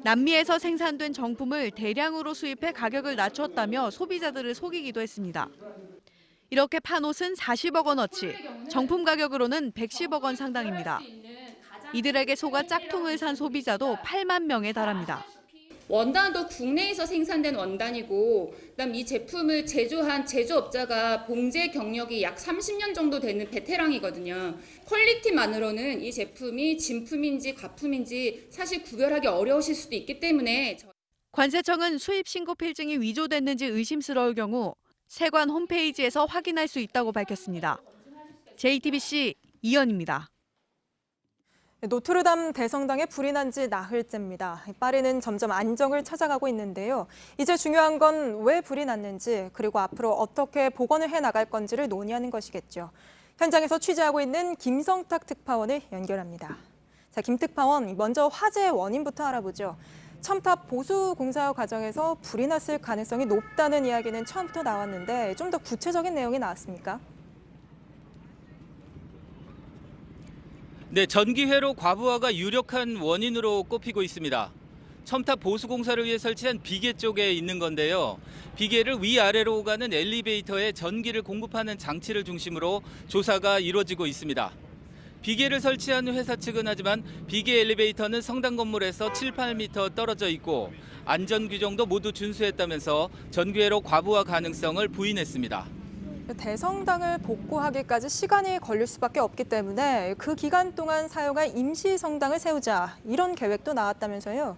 S14: 남미에서 생산된 정품을 대량으로 수입해 가격을 낮췄다며 소비자들을 속이기도 했습니다. 이렇게 판 옷은 40억 원어치, 정품 가격으로는 110억 원 상당입니다. 이들에게 속아 짝퉁을 산 소비자도 8만 명에 달합니다.
S16: 원단도 국내에서 생산된 원단이고 그다음 이 제품을 제조한 제조업자가 봉제 경력이 약 30년 정도 되는 베테랑이거든요. 퀄리티만으로는 이 제품이 진품인지 가품인지 사실 구별하기 어려우실 수도 있기 때문에
S14: 관세청은 수입 신고 필증이 위조됐는지 의심스러울 경우 세관 홈페이지에서 확인할 수 있다고 밝혔습니다. JTBC 이현입니다.
S23: 노트르담 대성당에 불이 난 지 나흘째입니다. 파리는 점점 안정을 찾아가고 있는데요. 이제 중요한 건 왜 불이 났는지 그리고 앞으로 어떻게 복원을 해나갈 건지를 논의하는 것이겠죠. 현장에서 취재하고 있는 김성탁 특파원을 연결합니다. 자, 김 특파원, 먼저 화재의 원인부터 알아보죠. 첨탑 보수 공사 과정에서 불이 났을 가능성이 높다는 이야기는 처음부터 나왔는데 좀 더 구체적인 내용이 나왔습니까?
S1: 네, 전기회로 과부하가 유력한 원인으로 꼽히고 있습니다. 첨탑 보수 공사를 위해 설치한 비계 쪽에 있는 건데요. 비계를 위아래로 오가는 엘리베이터에 전기를 공급하는 장치를 중심으로 조사가 이루어지고 있습니다. 비계를 설치한 회사 측은 하지만 비계 엘리베이터는 성당 건물에서 7, 8m 떨어져 있고 안전 규정도 모두 준수했다면서 전기회로 과부하 가능성을 부인했습니다.
S23: 대성당을 복구하기까지 시간이 걸릴 수밖에 없기 때문에 그 기간 동안 사용할 임시 성당을 세우자 이런 계획도 나왔다면서요.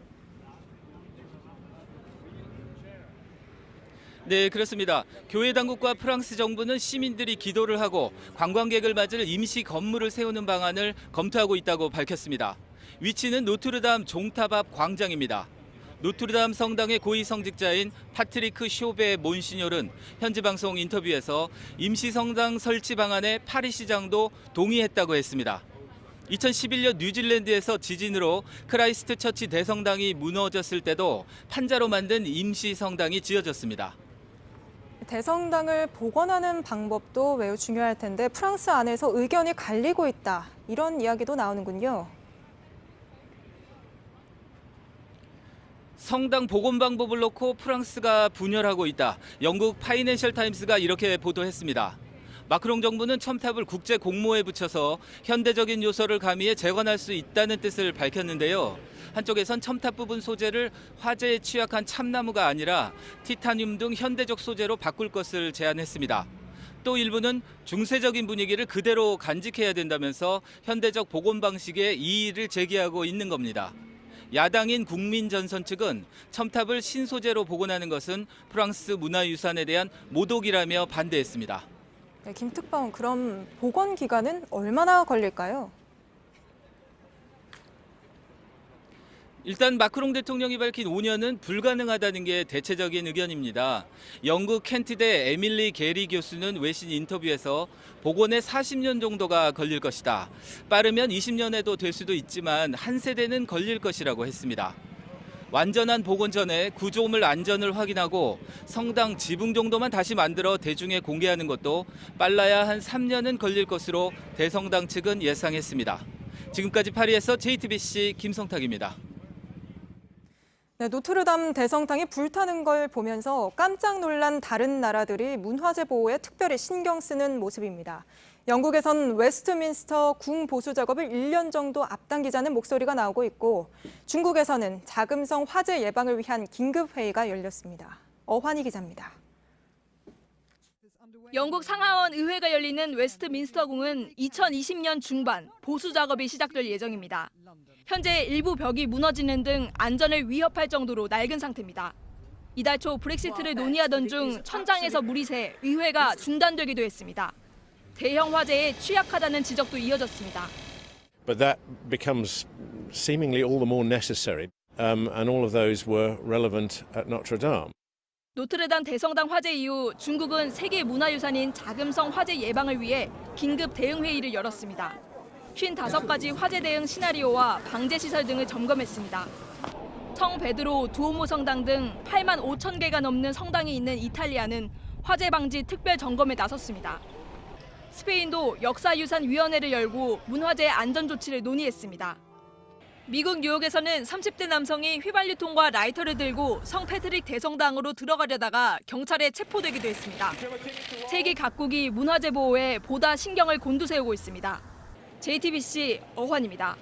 S1: 네, 그렇습니다. 교회 당국과 프랑스 정부는 시민들이 기도를 하고 관광객을 맞을 임시 건물을 세우는 방안을 검토하고 있다고 밝혔습니다. 위치는 노트르담 종탑 앞 광장입니다. 노트르담 성당의 고위 성직자인 파트리크 쇼베 몬시뇰은 현지 방송 인터뷰에서 임시 성당 설치 방안에 파리 시장도 동의했다고 했습니다. 2011년 뉴질랜드에서 지진으로 크라이스트 처치 대성당이 무너졌을 때도 판자로 만든 임시 성당이 지어졌습니다.
S23: 대성당을 복원하는 방법도 매우 중요할 텐데 프랑스 안에서 의견이 갈리고 있다. 이런 이야기도 나오는군요.
S1: 성당 복원 방법을 놓고 프랑스가 분열하고 있다. 영국 파이낸셜 타임스가 이렇게 보도했습니다. 마크롱 정부는 첨탑을 국제 공모에 붙여서 현대적인 요소를 가미해 재건할 수 있다는 뜻을 밝혔는데요. 한쪽에선 첨탑 부분 소재를 화재에 취약한 참나무가 아니라 티타늄 등 현대적 소재로 바꿀 것을 제안했습니다. 또 일부는 중세적인 분위기를 그대로 간직해야 된다면서 현대적 복원 방식에 이의를 제기하고 있는 겁니다. 야당인 국민전선 측은 첨탑을 신소재로 복원하는 것은 프랑스 문화유산에 대한 모독이라며 반대했습니다.
S23: 네, 김특파원, 그럼 복원 기간은 얼마나 걸릴까요?
S1: 일단 마크롱 대통령이 밝힌 5년은 불가능하다는 게 대체적인 의견입니다. 영국 켄트대 에밀리 게리 교수는 외신 인터뷰에서 복원에 40년 정도가 걸릴 것이다. 빠르면 20년에도 될 수도 있지만 한 세대는 걸릴 것이라고 했습니다. 완전한 복원 전에 구조물 안전을 확인하고 성당 지붕 정도만 다시 만들어 대중에 공개하는 것도 빨라야 한 3년은 걸릴 것으로 대성당 측은 예상했습니다. 지금까지 파리에서 JTBC 김성탁입니다.
S23: 네, 노트르담 대성당이 불타는 걸 보면서 깜짝 놀란 다른 나라들이 문화재 보호에 특별히 신경 쓰는 모습입니다. 영국에선 웨스트민스터 궁 보수 작업을 1년 정도 앞당기자는 목소리가 나오고 있고 중국에서는 자금성 화재 예방을 위한 긴급회의가 열렸습니다. 어환희 기자입니다.
S5: 영국 상하원 의회가 열리는 웨스트민스터 궁은 2020년 중반 보수 작업이 시작될 예정입니다. 현재 일부 벽이 무너지는 등 안전을 위협할 정도로 낡은 상태입니다. 이달 초 브렉시트를 논의하던 중 천장에서 물이 새 의회가 중단되기도 했습니다. 대형 화재에 취약하다는 지적도 이어졌습니다.
S17: But that becomes seemingly all the more necessary, and all of those were relevant at Notre Dame.
S5: 노트르담 대성당 화재 이후 중국은 세계 문화유산인 자금성 화재 예방을 위해 긴급 대응회의를 열었습니다. 55가지 화재 대응 시나리오와 방제 시설 등을 점검했습니다. 성 베드로 두오모 성당 등 8만 5천 개가 넘는 성당이 있는 이탈리아는 화재 방지 특별 점검에 나섰습니다. 스페인도 역사유산위원회를 열고 문화재 안전 조치를 논의했습니다. 미국 뉴욕에서는 30대 남성이 휘발유통과 라이터를 들고 성 패트릭 대성당으로 들어가려다가 경찰에 체포되기도 했습니다. 세계 각국이 문화재 보호에 보다 신경을 곤두세우고 있습니다. JTBC 어환입니다.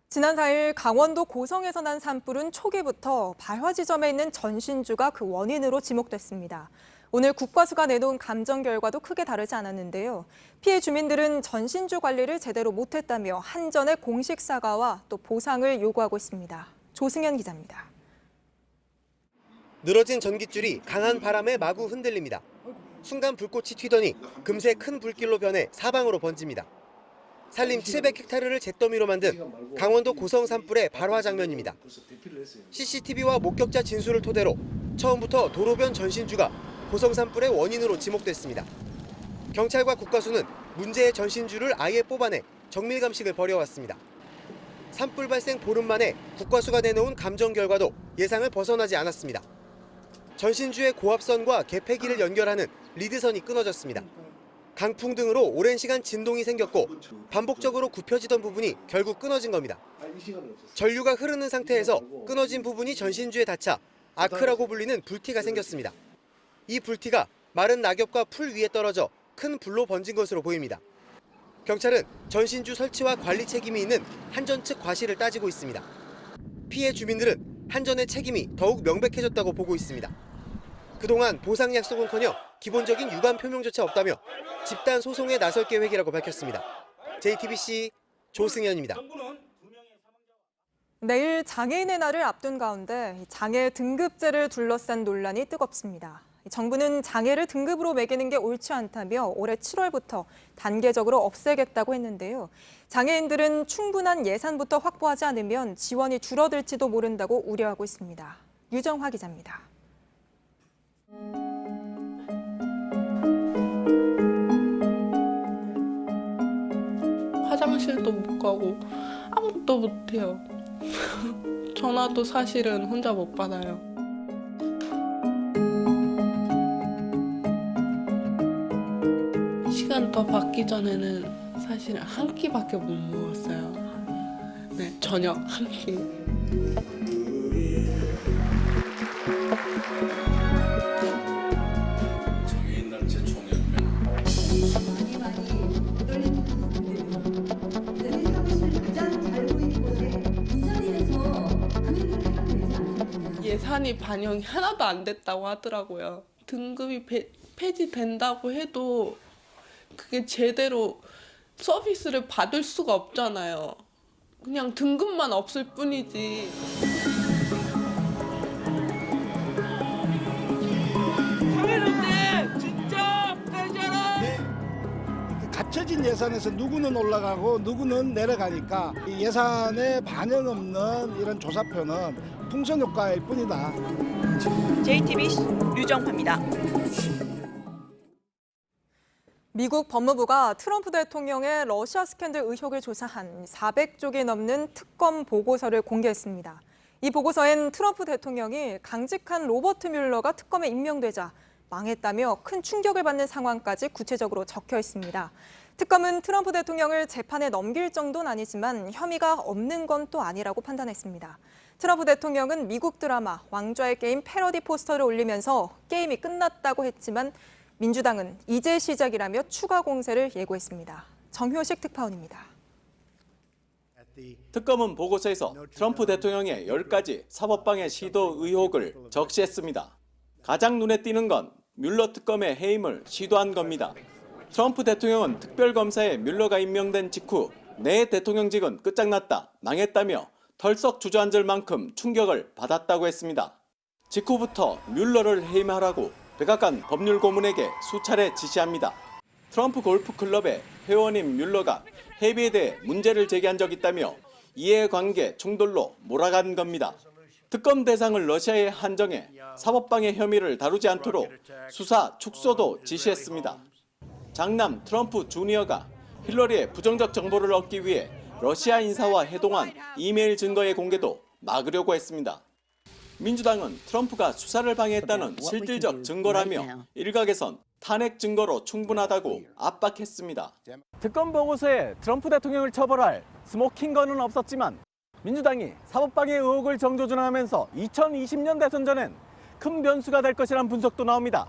S23: 지난 4일 강원도 고성에서 난 산불은 초기부터 발화 지점에 있는 전신주가 그 원인으로 지목됐습니다. 오늘 국과수가 내놓은 감정 결과도 크게 다르지 않았는데요. 피해 주민들은 전신주 관리를 제대로 못했다며 한전의 공식 사과와 또 보상을 요구하고 있습니다. 조승현 기자입니다.
S18: 늘어진 전깃줄이 강한 바람에 마구 흔들립니다. 순간 불꽃이 튀더니 금세 큰 불길로 변해 사방으로 번집니다. 산림 700헥타르를 잿더미로 만든 강원도 고성 산불의 발화 장면입니다. CCTV와 목격자 진술을 토대로 처음부터 도로변 전신주가 고성 산불의 원인으로 지목됐습니다. 경찰과 국과수는 문제의 전신주를 아예 뽑아내 정밀 감식을 벌여왔습니다. 산불 발생 보름 만에 국과수가 내놓은 감정 결과도 예상을 벗어나지 않았습니다. 전신주의 고압선과 개폐기를 연결하는 리드선이 끊어졌습니다. 강풍 등으로 오랜 시간 진동이 생겼고 반복적으로 굽혀지던 부분이 결국 끊어진 겁니다. 전류가 흐르는 상태에서 끊어진 부분이 전신주에 닿자 아크라고 불리는 불티가 생겼습니다. 이 불티가 마른 낙엽과 풀 위에 떨어져 큰 불로 번진 것으로 보입니다. 경찰은 전신주 설치와 관리 책임이 있는 한전 측 과실을 따지고 있습니다. 피해 주민들은 한전의 책임이 더욱 명백해졌다고 보고 있습니다. 그동안 보상 약속은커녕 기본적인 유감 표명조차 없다며 집단 소송에 나설 계획이라고 밝혔습니다. JTBC 조승현입니다.
S23: 내일 장애인의 날을 앞둔 가운데 장애 등급제를 둘러싼 논란이 뜨겁습니다. 정부는 장애를 등급으로 매기는 게 옳지 않다며 올해 7월부터 단계적으로 없애겠다고 했는데요. 장애인들은 충분한 예산부터 확보하지 않으면 지원이 줄어들지도 모른다고 우려하고 있습니다. 유정화 기자입니다.
S6: 화장실도 못 가고 아무것도 못 해요. 전화도 사실은 혼자 못 받아요. 시간 더 받기 전에는 사실 한 끼밖에 못 먹었어요. 네, 저녁 한 끼.
S19: 장애인단체 총연맹.
S6: 예산이 반영이 하나도 안 됐다고 하더라고요. 등급이 폐지된다고 해도 그게 제대로 서비스를 받을 수가 없잖아요. 그냥 등급만 없을 뿐이지.
S20: 장애인들 진짜 빼줘라! 갖춰진 예산에서 누구는 올라가고 누구는 내려가니까 이 예산에 반영 없는 이런 조사표는 풍선 효과일 뿐이다.
S23: JTBC 유정화입니다. 미국 법무부가 트럼프 대통령의 러시아 스캔들 의혹을 조사한 400쪽이 넘는 특검 보고서를 공개했습니다. 이 보고서엔 트럼프 대통령이 강직한 로버트 뮬러가 특검에 임명되자 망했다며 큰 충격을 받는 상황까지 구체적으로 적혀 있습니다. 특검은 트럼프 대통령을 재판에 넘길 정도는 아니지만 혐의가 없는 건 또 아니라고 판단했습니다. 트럼프 대통령은 미국 드라마 왕좌의 게임 패러디 포스터를 올리면서 게임이 끝났다고 했지만 민주당은 이제 시작이라며 추가 공세를 예고했습니다. 정효식 특파원입니다.
S2: 특검은 보고서에서 트럼프 대통령의 10가지 사법방해 시도 의혹을 적시했습니다. 가장 눈에 띄는 건 뮬러 특검의 해임을 시도한 겁니다. 트럼프 대통령은 특별검사에 뮬러가 임명된 직후 내 대통령직은 끝장났다, 망했다며 털썩 주저앉을 만큼 충격을 받았다고 했습니다. 직후부터 뮬러를 해임하라고 백악관 법률 고문에게 수차례 지시합니다. 트럼프 골프클럽의 회원인 뮬러가 해비에 대해 문제를 제기한 적이 있다며 이해관계 충돌로 몰아간 겁니다. 특검 대상을 러시아에 한정해 사법방해 혐의를 다루지 않도록 수사 축소도 지시했습니다. 장남 트럼프 주니어가 힐러리의 부정적 정보를 얻기 위해 러시아 인사와 해동한 이메일 증거의 공개도 막으려고 했습니다. 민주당은 트럼프가 수사를 방해했다는 실질적 증거라며 일각에선 탄핵 증거로 충분하다고 압박했습니다.
S21: 특검 보고서에 트럼프 대통령을 처벌할 스모킹건은 없었지만 민주당이 사법방해 의혹을 정조준하면서 2020년 대선 전엔 큰 변수가 될 것이란 분석도 나옵니다.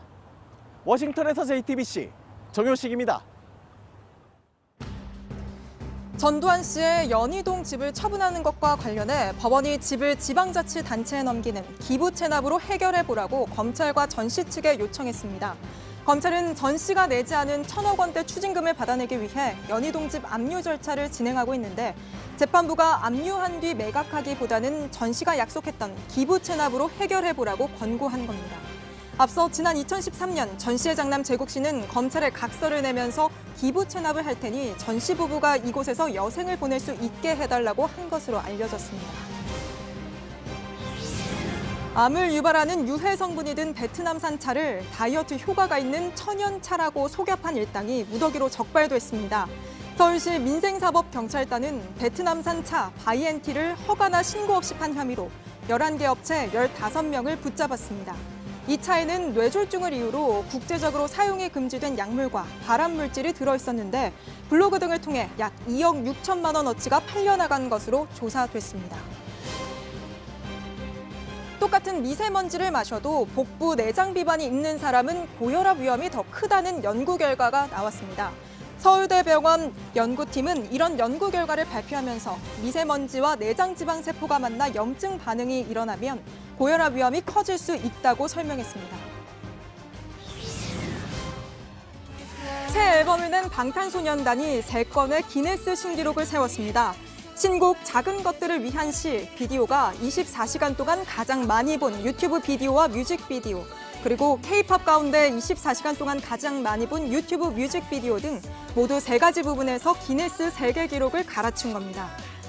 S21: 워싱턴에서 JTBC 정효식입니다.
S23: 전두환 씨의 연희동 집을 처분하는 것과 관련해 법원이 집을 지방자치단체에 넘기는 기부 체납으로 해결해보라고 검찰과 전 씨 측에 요청했습니다. 검찰은 전 씨가 내지 않은 1,000억 원대 추징금을 받아내기 위해 연희동 집 압류 절차를 진행하고 있는데 재판부가 압류한 뒤 매각하기보다는 전 씨가 약속했던 기부 체납으로 해결해보라고 권고한 겁니다. 앞서 지난 2013년 전 씨의 장남 재국 씨는 검찰에 각서를 내면서 기부 체납을 할 테니 전 씨 부부가 이곳에서 여생을 보낼 수 있게 해달라고 한 것으로 알려졌습니다. 암을 유발하는 유해 성분이 든 베트남산 차를 다이어트 효과가 있는 천연차라고 속여판 일당이 무더기로 적발됐습니다. 서울시 민생사법경찰단은 베트남산 차 바이엔티를 허가나 신고 없이 판 혐의로 11개 업체 15명을 붙잡았습니다. 이 차에는 뇌졸중을 이유로 국제적으로 사용이 금지된 약물과 발암물질이 들어있었는데 블로그 등을 통해 약 2억 6천만 원어치가 팔려나간 것으로 조사됐습니다. 똑같은 미세먼지를 마셔도 복부 내장 비만이 있는 사람은 고혈압 위험이 더 크다는 연구 결과가 나왔습니다. 서울대병원 연구팀은 이런 연구 결과를 발표하면서 미세먼지와 내장 지방 세포가 만나 염증 반응이 일어나면 고혈압 위험이 커질 수 있다고 설명했습니다. 새 앨범을 낸 방탄소년단이 3건의 기네스 신기록을 세웠습니다. 신곡 작은 것들을 위한 시 비디오가 24시간 동안 가장 많이 본 유튜브 비디오와 뮤직비디오, 그리고 K-팝 가운데 24시간 동안 가장 많이 본 유튜브 뮤직비디오 등 모두 3가지 부분에서 기네스 세계 기록을 갈아친 겁니다.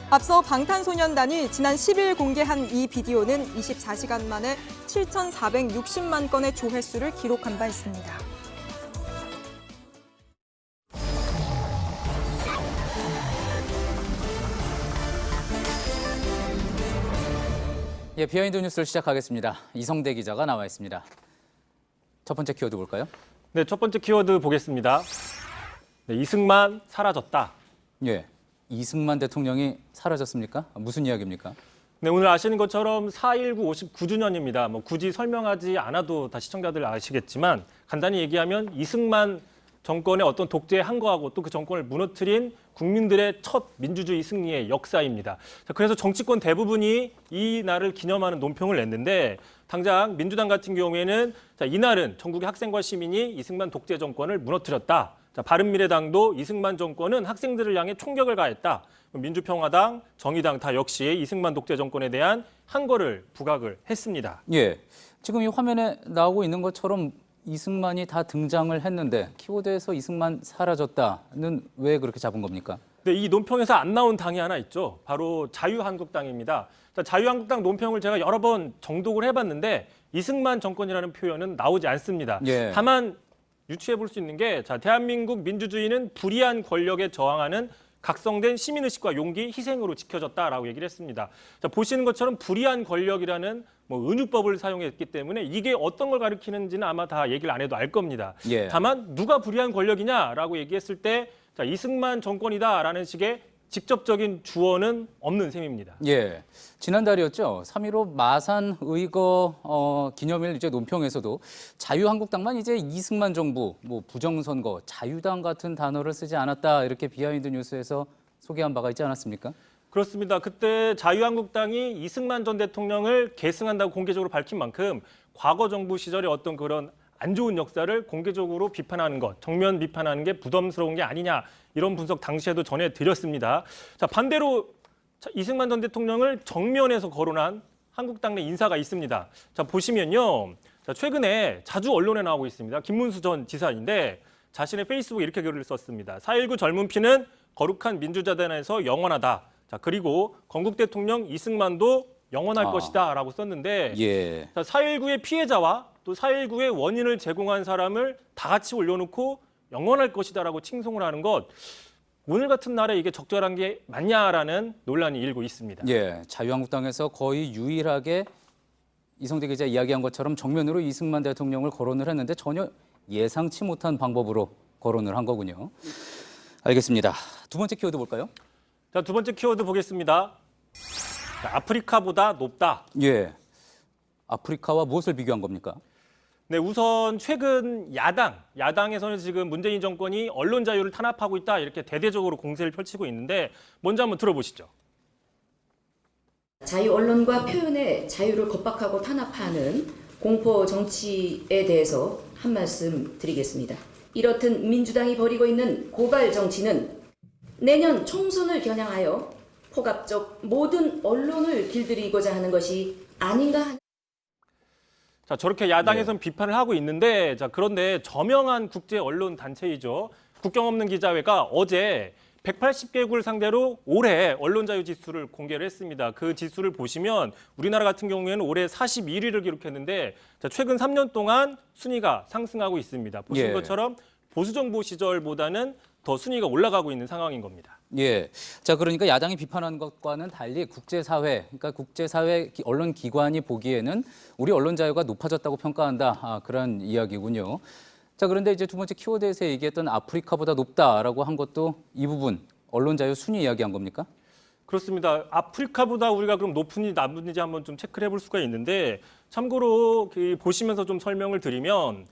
S23: 앞서 방탄소년단이 지난 10일 공개한 이 비디오는 24시간 만에 7,460만 건의 조회수를 기록한 바 있습니다.
S3: 예, 비하인드 뉴스를 시작하겠습니다. 이성대 기자가 나와 있습니다. 첫 번째 키워드 볼까요?
S4: 네, 첫 번째 키워드 보겠습니다. 네, 이승만 사라졌다.
S3: 예, 이승만 대통령이 사라졌습니까? 무슨 이야기입니까?
S4: 네, 오늘 아시는 것처럼 4.19 59주년입니다. 굳이 설명하지 않아도 다 시청자들 아시겠지만 간단히 얘기하면 이승만 정권의 어떤 독재에 항거하고 또 그 정권을 무너뜨린 국민들의 첫 민주주의 승리의 역사입니다. 자, 그래서 정치권 대부분이 이 날을 기념하는 논평을 냈는데 당장 민주당 같은 경우에는 이날은 전국의 학생과 시민이 이승만 독재 정권을 무너뜨렸다. 자, 바른미래당도 이승만 정권은 학생들을 향해 총격을 가했다. 민주평화당, 정의당 다 역시 이승만 독재 정권에 대한 항거를 부각을 했습니다.
S3: 예, 지금 이 화면에 나오고 있는 것처럼 이승만이 다 등장을 했는데 키워드에서 이승만 사라졌다는 왜 그렇게 잡은 겁니까?
S4: 네, 이 논평에서 안 나온 당이 하나 있죠. 바로 자유한국당입니다. 자유한국당 논평을 제가 여러 번 정독을 해봤는데 이승만 정권이라는 표현은 나오지 않습니다.
S3: 예.
S4: 다만 유추해 볼 수 있는 게 대한민국 민주주의는 불의한 권력에 저항하는 각성된 시민의식과 용기, 희생으로 지켜졌다라고 얘기를 했습니다. 자, 보시는 것처럼 불의한 권력이라는 은유법을 사용했기 때문에 이게 어떤 걸 가리키는지는 아마 다 얘기를 안 해도 알 겁니다.
S3: 예.
S4: 다만 누가 불의한 권력이냐라고 얘기했을 때 이승만 정권이다라는 식의 직접적인 주어는 없는 셈입니다.
S3: 예, 지난달이었죠. 3.15 마산 의거 기념일 이제 논평에서도 자유한국당만 이제 이승만 정부, 부정선거, 자유당 같은 단어를 쓰지 않았다 이렇게 비하인드 뉴스에서 소개한 바가 있지 않았습니까?
S4: 그렇습니다. 그때 자유한국당이 이승만 전 대통령을 계승한다고 공개적으로 밝힌 만큼 과거 정부 시절의 어떤 그런 안 좋은 역사를 공개적으로 비판하는 것, 정면 비판하는 게 부담스러운 게 아니냐 이런 분석 당시에도 전해드렸습니다. 자, 반대로 이승만 전 대통령을 정면에서 거론한 한국당 내 인사가 있습니다. 자, 보시면요. 자, 최근에 자주 언론에 나오고 있습니다. 김문수 전 지사인데 자신의 페이스북에 이렇게 글을 썼습니다. 4.19 젊은 피는 거룩한 민주자단에서 영원하다. 자, 그리고 건국 대통령 이승만도 영원할 것이다라고 썼는데
S3: 예.
S4: 자, 4.19의 피해자와 또 4.19의 원인을 제공한 사람을 다 같이 올려놓고 영원할 것이다라고 칭송을 하는 것, 오늘 같은 날에 이게 적절한 게 맞냐라는 논란이 일고 있습니다.
S3: 예, 자유한국당에서 거의 유일하게 이성대 기자 이야기한 것처럼 정면으로 이승만 대통령을 거론을 했는데 전혀 예상치 못한 방법으로 거론을 한 거군요. 알겠습니다. 두 번째 키워드 볼까요?
S4: 자, 두 번째 키워드 보겠습니다. 자, 아프리카보다 높다.
S3: 예, 아프리카와 무엇을 비교한 겁니까?
S4: 네, 우선 최근 야당에서는 지금 문재인 정권이 언론 자유를 탄압하고 있다 이렇게 대대적으로 공세를 펼치고 있는데 먼저 한번 들어보시죠.
S9: 자유 언론과 표현의 자유를 겁박하고 탄압하는 공포 정치에 대해서 한 말씀 드리겠습니다. 이렇듯 민주당이 벌이고 있는 고발 정치는 내년 총선을 겨냥하여 포갑적 모든 언론을 길들이고자 하는 것이 아닌가.
S4: 자, 저렇게 야당에서는 비판을 하고 있는데, 자, 그런데 저명한 국제 언론 단체이죠. 국경 없는 기자회가 어제 180개국을 상대로 올해 언론 자유 지수를 공개를 했습니다. 그 지수를 보시면 우리나라 같은 경우에는 올해 41위를 기록했는데, 자, 최근 3년 동안 순위가 상승하고 있습니다. 보시는 것처럼 보수 정부 시절보다는 더 순위가 올라가고 있는 상황인 겁니다.
S3: 예. 자, 그러니까 야당이 비판한 것과는 달리 국제사회, 그러니까 국제사회 언론 기관이 보기에는 우리 언론 자유가 높아졌다고 평가한다. 그런 이야기군요. 자, 그런데 이제 두 번째 키워드에서 얘기했던 아프리카보다 높다라고 한 것도 이 부분 언론 자유 순위 이야기한 겁니까?
S4: 그렇습니다. 아프리카보다 우리가 그럼 높은지 낮은지 한번 좀 체크를 해볼 수가 있는데 참고로 보시면서 좀 설명을 드리면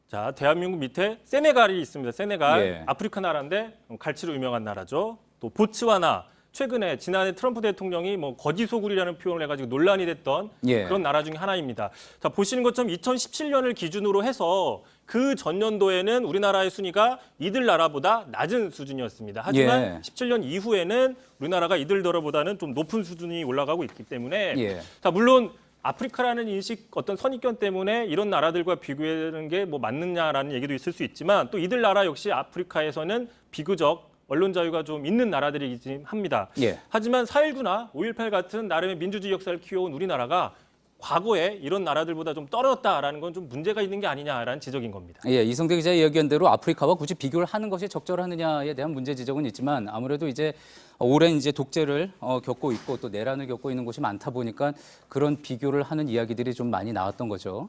S4: 자, 대한민국 밑에 세네갈이 있습니다. 세네갈,
S3: 예.
S4: 아프리카 나라인데 갈치로 유명한 나라죠. 또 보츠와나, 최근에 지난해 트럼프 대통령이 뭐 거지 소굴이라는 표현을 해가지고 논란이 됐던
S3: 예.
S4: 그런 나라 중에 하나입니다. 자, 보시는 것처럼 2017년을 기준으로 해서 그 전년도에는 우리나라의 순위가 이들 나라보다 낮은 수준이었습니다. 하지만
S3: 예.
S4: 17년 이후에는 우리나라가 이들 나라보다는 좀 높은 수준이 올라가고 있기 때문에
S3: 예.
S4: 자, 물론 아프리카라는 인식, 어떤 선입견 때문에 이런 나라들과 비교하는 게 뭐 맞느냐라는 얘기도 있을 수 있지만 또 이들 나라 역시 아프리카에서는 비교적 언론 자유가 좀 있는 나라들이긴 합니다.
S3: 예.
S4: 하지만 4.19나 5.18 같은 나름의 민주주의 역사를 키워온 우리나라가 과거에 이런 나라들보다 좀 떨어졌다라는 건 좀 문제가 있는 게 아니냐라는 지적인 겁니다.
S3: 예, 이성대 기자의 의견대로 아프리카와 굳이 비교를 하는 것이 적절하느냐에 대한 문제 지적은 있지만 아무래도 이제 오랜 이제 독재를 겪고 있고 또 내란을 겪고 있는 곳이 많다 보니까 그런 비교를 하는 이야기들이 좀 많이 나왔던 거죠.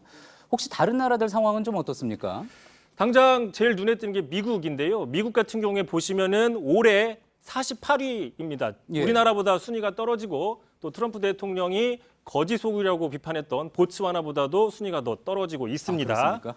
S3: 혹시 다른 나라들 상황은 좀 어떻습니까?
S4: 당장 제일 눈에 띄는 게 미국인데요. 미국 같은 경우에 보시면은 올해 48위입니다.
S3: 예.
S4: 우리나라보다 순위가 떨어지고 또 트럼프 대통령이 거지 소굴이라고 비판했던 보츠와나보다도 순위가 더 떨어지고 있습니다.
S3: 그렇습니까?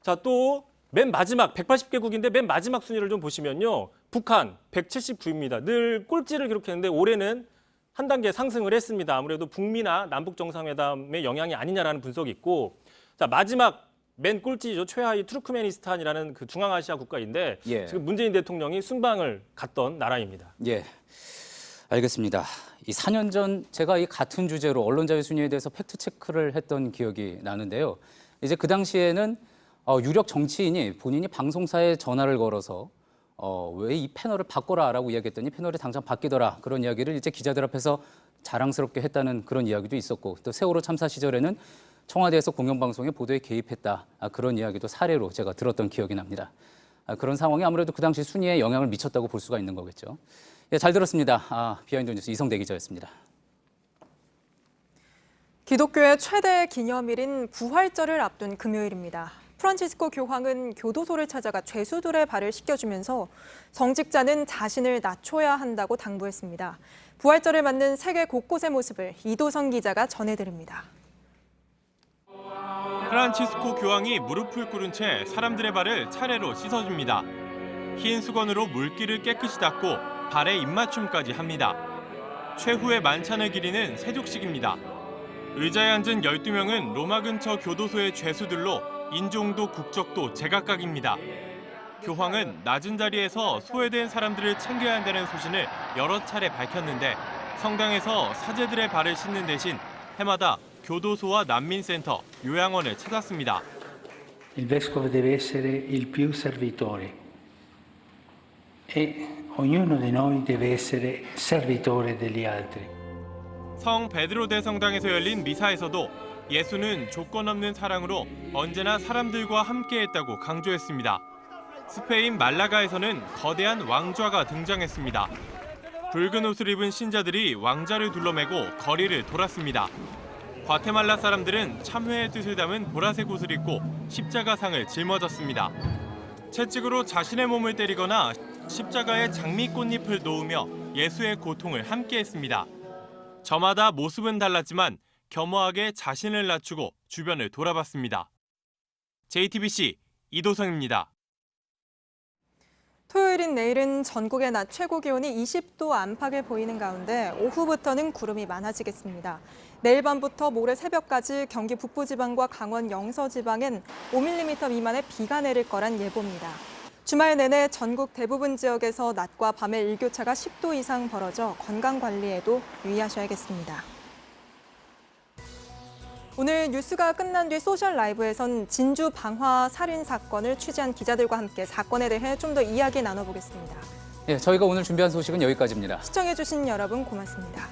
S4: 자, 또 맨 마지막 180개국인데 맨 마지막 순위를 좀 보시면요. 북한 179위입니다. 늘 꼴찌를 기록했는데 올해는 한 단계 상승을 했습니다. 아무래도 북미나 남북 정상회담의 영향이 아니냐라는 분석이 있고, 자, 마지막 맨 꼴찌죠. 최하위 투르크메니스탄이라는 그 중앙아시아 국가인데
S3: 예.
S4: 지금 문재인 대통령이 순방을 갔던 나라입니다.
S3: 예, 알겠습니다. 이 4년 전 제가 이 같은 주제로 언론 자유 순위에 대해서 팩트 체크를 했던 기억이 나는데요. 이제 그 당시에는 유력 정치인이 본인이 방송사에 전화를 걸어서 왜 이 패널을 바꿔라라고 이야기했더니 패널이 당장 바뀌더라. 그런 이야기를 이제 기자들 앞에서 자랑스럽게 했다는 그런 이야기도 있었고, 또 세월호 참사 시절에는 청와대에서 공영방송의 보도에 개입했다. 그런 이야기도 사례로 제가 들었던 기억이 납니다. 그런 상황이 아무래도 그 당시 순위에 영향을 미쳤다고 볼 수가 있는 거겠죠. 예, 잘 들었습니다. 비하인드 뉴스 이성대 기자였습니다.
S23: 기독교의 최대 기념일인 부활절을 앞둔 금요일입니다. 프란치스코 교황은 교도소를 찾아가 죄수들의 발을 씻겨주면서 성직자는 자신을 낮춰야 한다고 당부했습니다. 부활절을 맞는 세계 곳곳의 모습을 이도성 기자가 전해드립니다.
S10: 프란치스코 교황이 무릎을 꿇은 채 사람들의 발을 차례로 씻어줍니다. 흰 수건으로 물기를 깨끗이 닦고 발에 입맞춤까지 합니다. 최후의 만찬을 기리는 세족식입니다. 의자에 앉은 12명은 로마 근처 교도소의 죄수들로 인종도 국적도 제각각입니다. 교황은 낮은 자리에서 소외된 사람들을 챙겨야 한다는 소신을 여러 차례 밝혔는데 성당에서 사제들의 발을 씻는 대신 해마다 교도소와 난민센터, 요양원을 찾았습니다.
S15: Il vescovo deve essere il più servitore e ognuno di noi deve essere servitore degli altri.
S10: 성 베드로 대성당에서 열린 미사에서도 예수는 조건 없는 사랑으로 언제나 사람들과 함께했다고 강조했습니다. 스페인 말라가에서는 거대한 왕좌가 등장했습니다. 붉은 옷을 입은 신자들이 왕좌를 둘러매고 거리를 돌았습니다. 과테말라 사람들은 참회의 뜻을 담은 보라색 옷을 입고 십자가상을 짊어졌습니다. 채찍으로 자신의 몸을 때리거나 십자가에 장미꽃잎을 놓으며 예수의 고통을 함께했습니다. 저마다 모습은 달랐지만 겸허하게 자신을 낮추고 주변을 돌아봤습니다. JTBC 이도성입니다.
S23: 토요일인 내일은 전국의 낮 최고 기온이 20도 안팎을 보이는 가운데 오후부터는 구름이 많아지겠습니다. 내일 밤부터 모레 새벽까지 경기 북부지방과 강원 영서지방엔 5mm 미만의 비가 내릴 거란 예보입니다. 주말 내내 전국 대부분 지역에서 낮과 밤의 일교차가 10도 이상 벌어져 건강관리에도 유의하셔야겠습니다. 오늘 뉴스가 끝난 뒤 소셜 라이브에선 진주 방화 살인 사건을 취재한 기자들과 함께 사건에 대해 좀 더 이야기 나눠보겠습니다.
S3: 예, 저희가 오늘 준비한 소식은 여기까지입니다.
S23: 시청해주신 여러분 고맙습니다.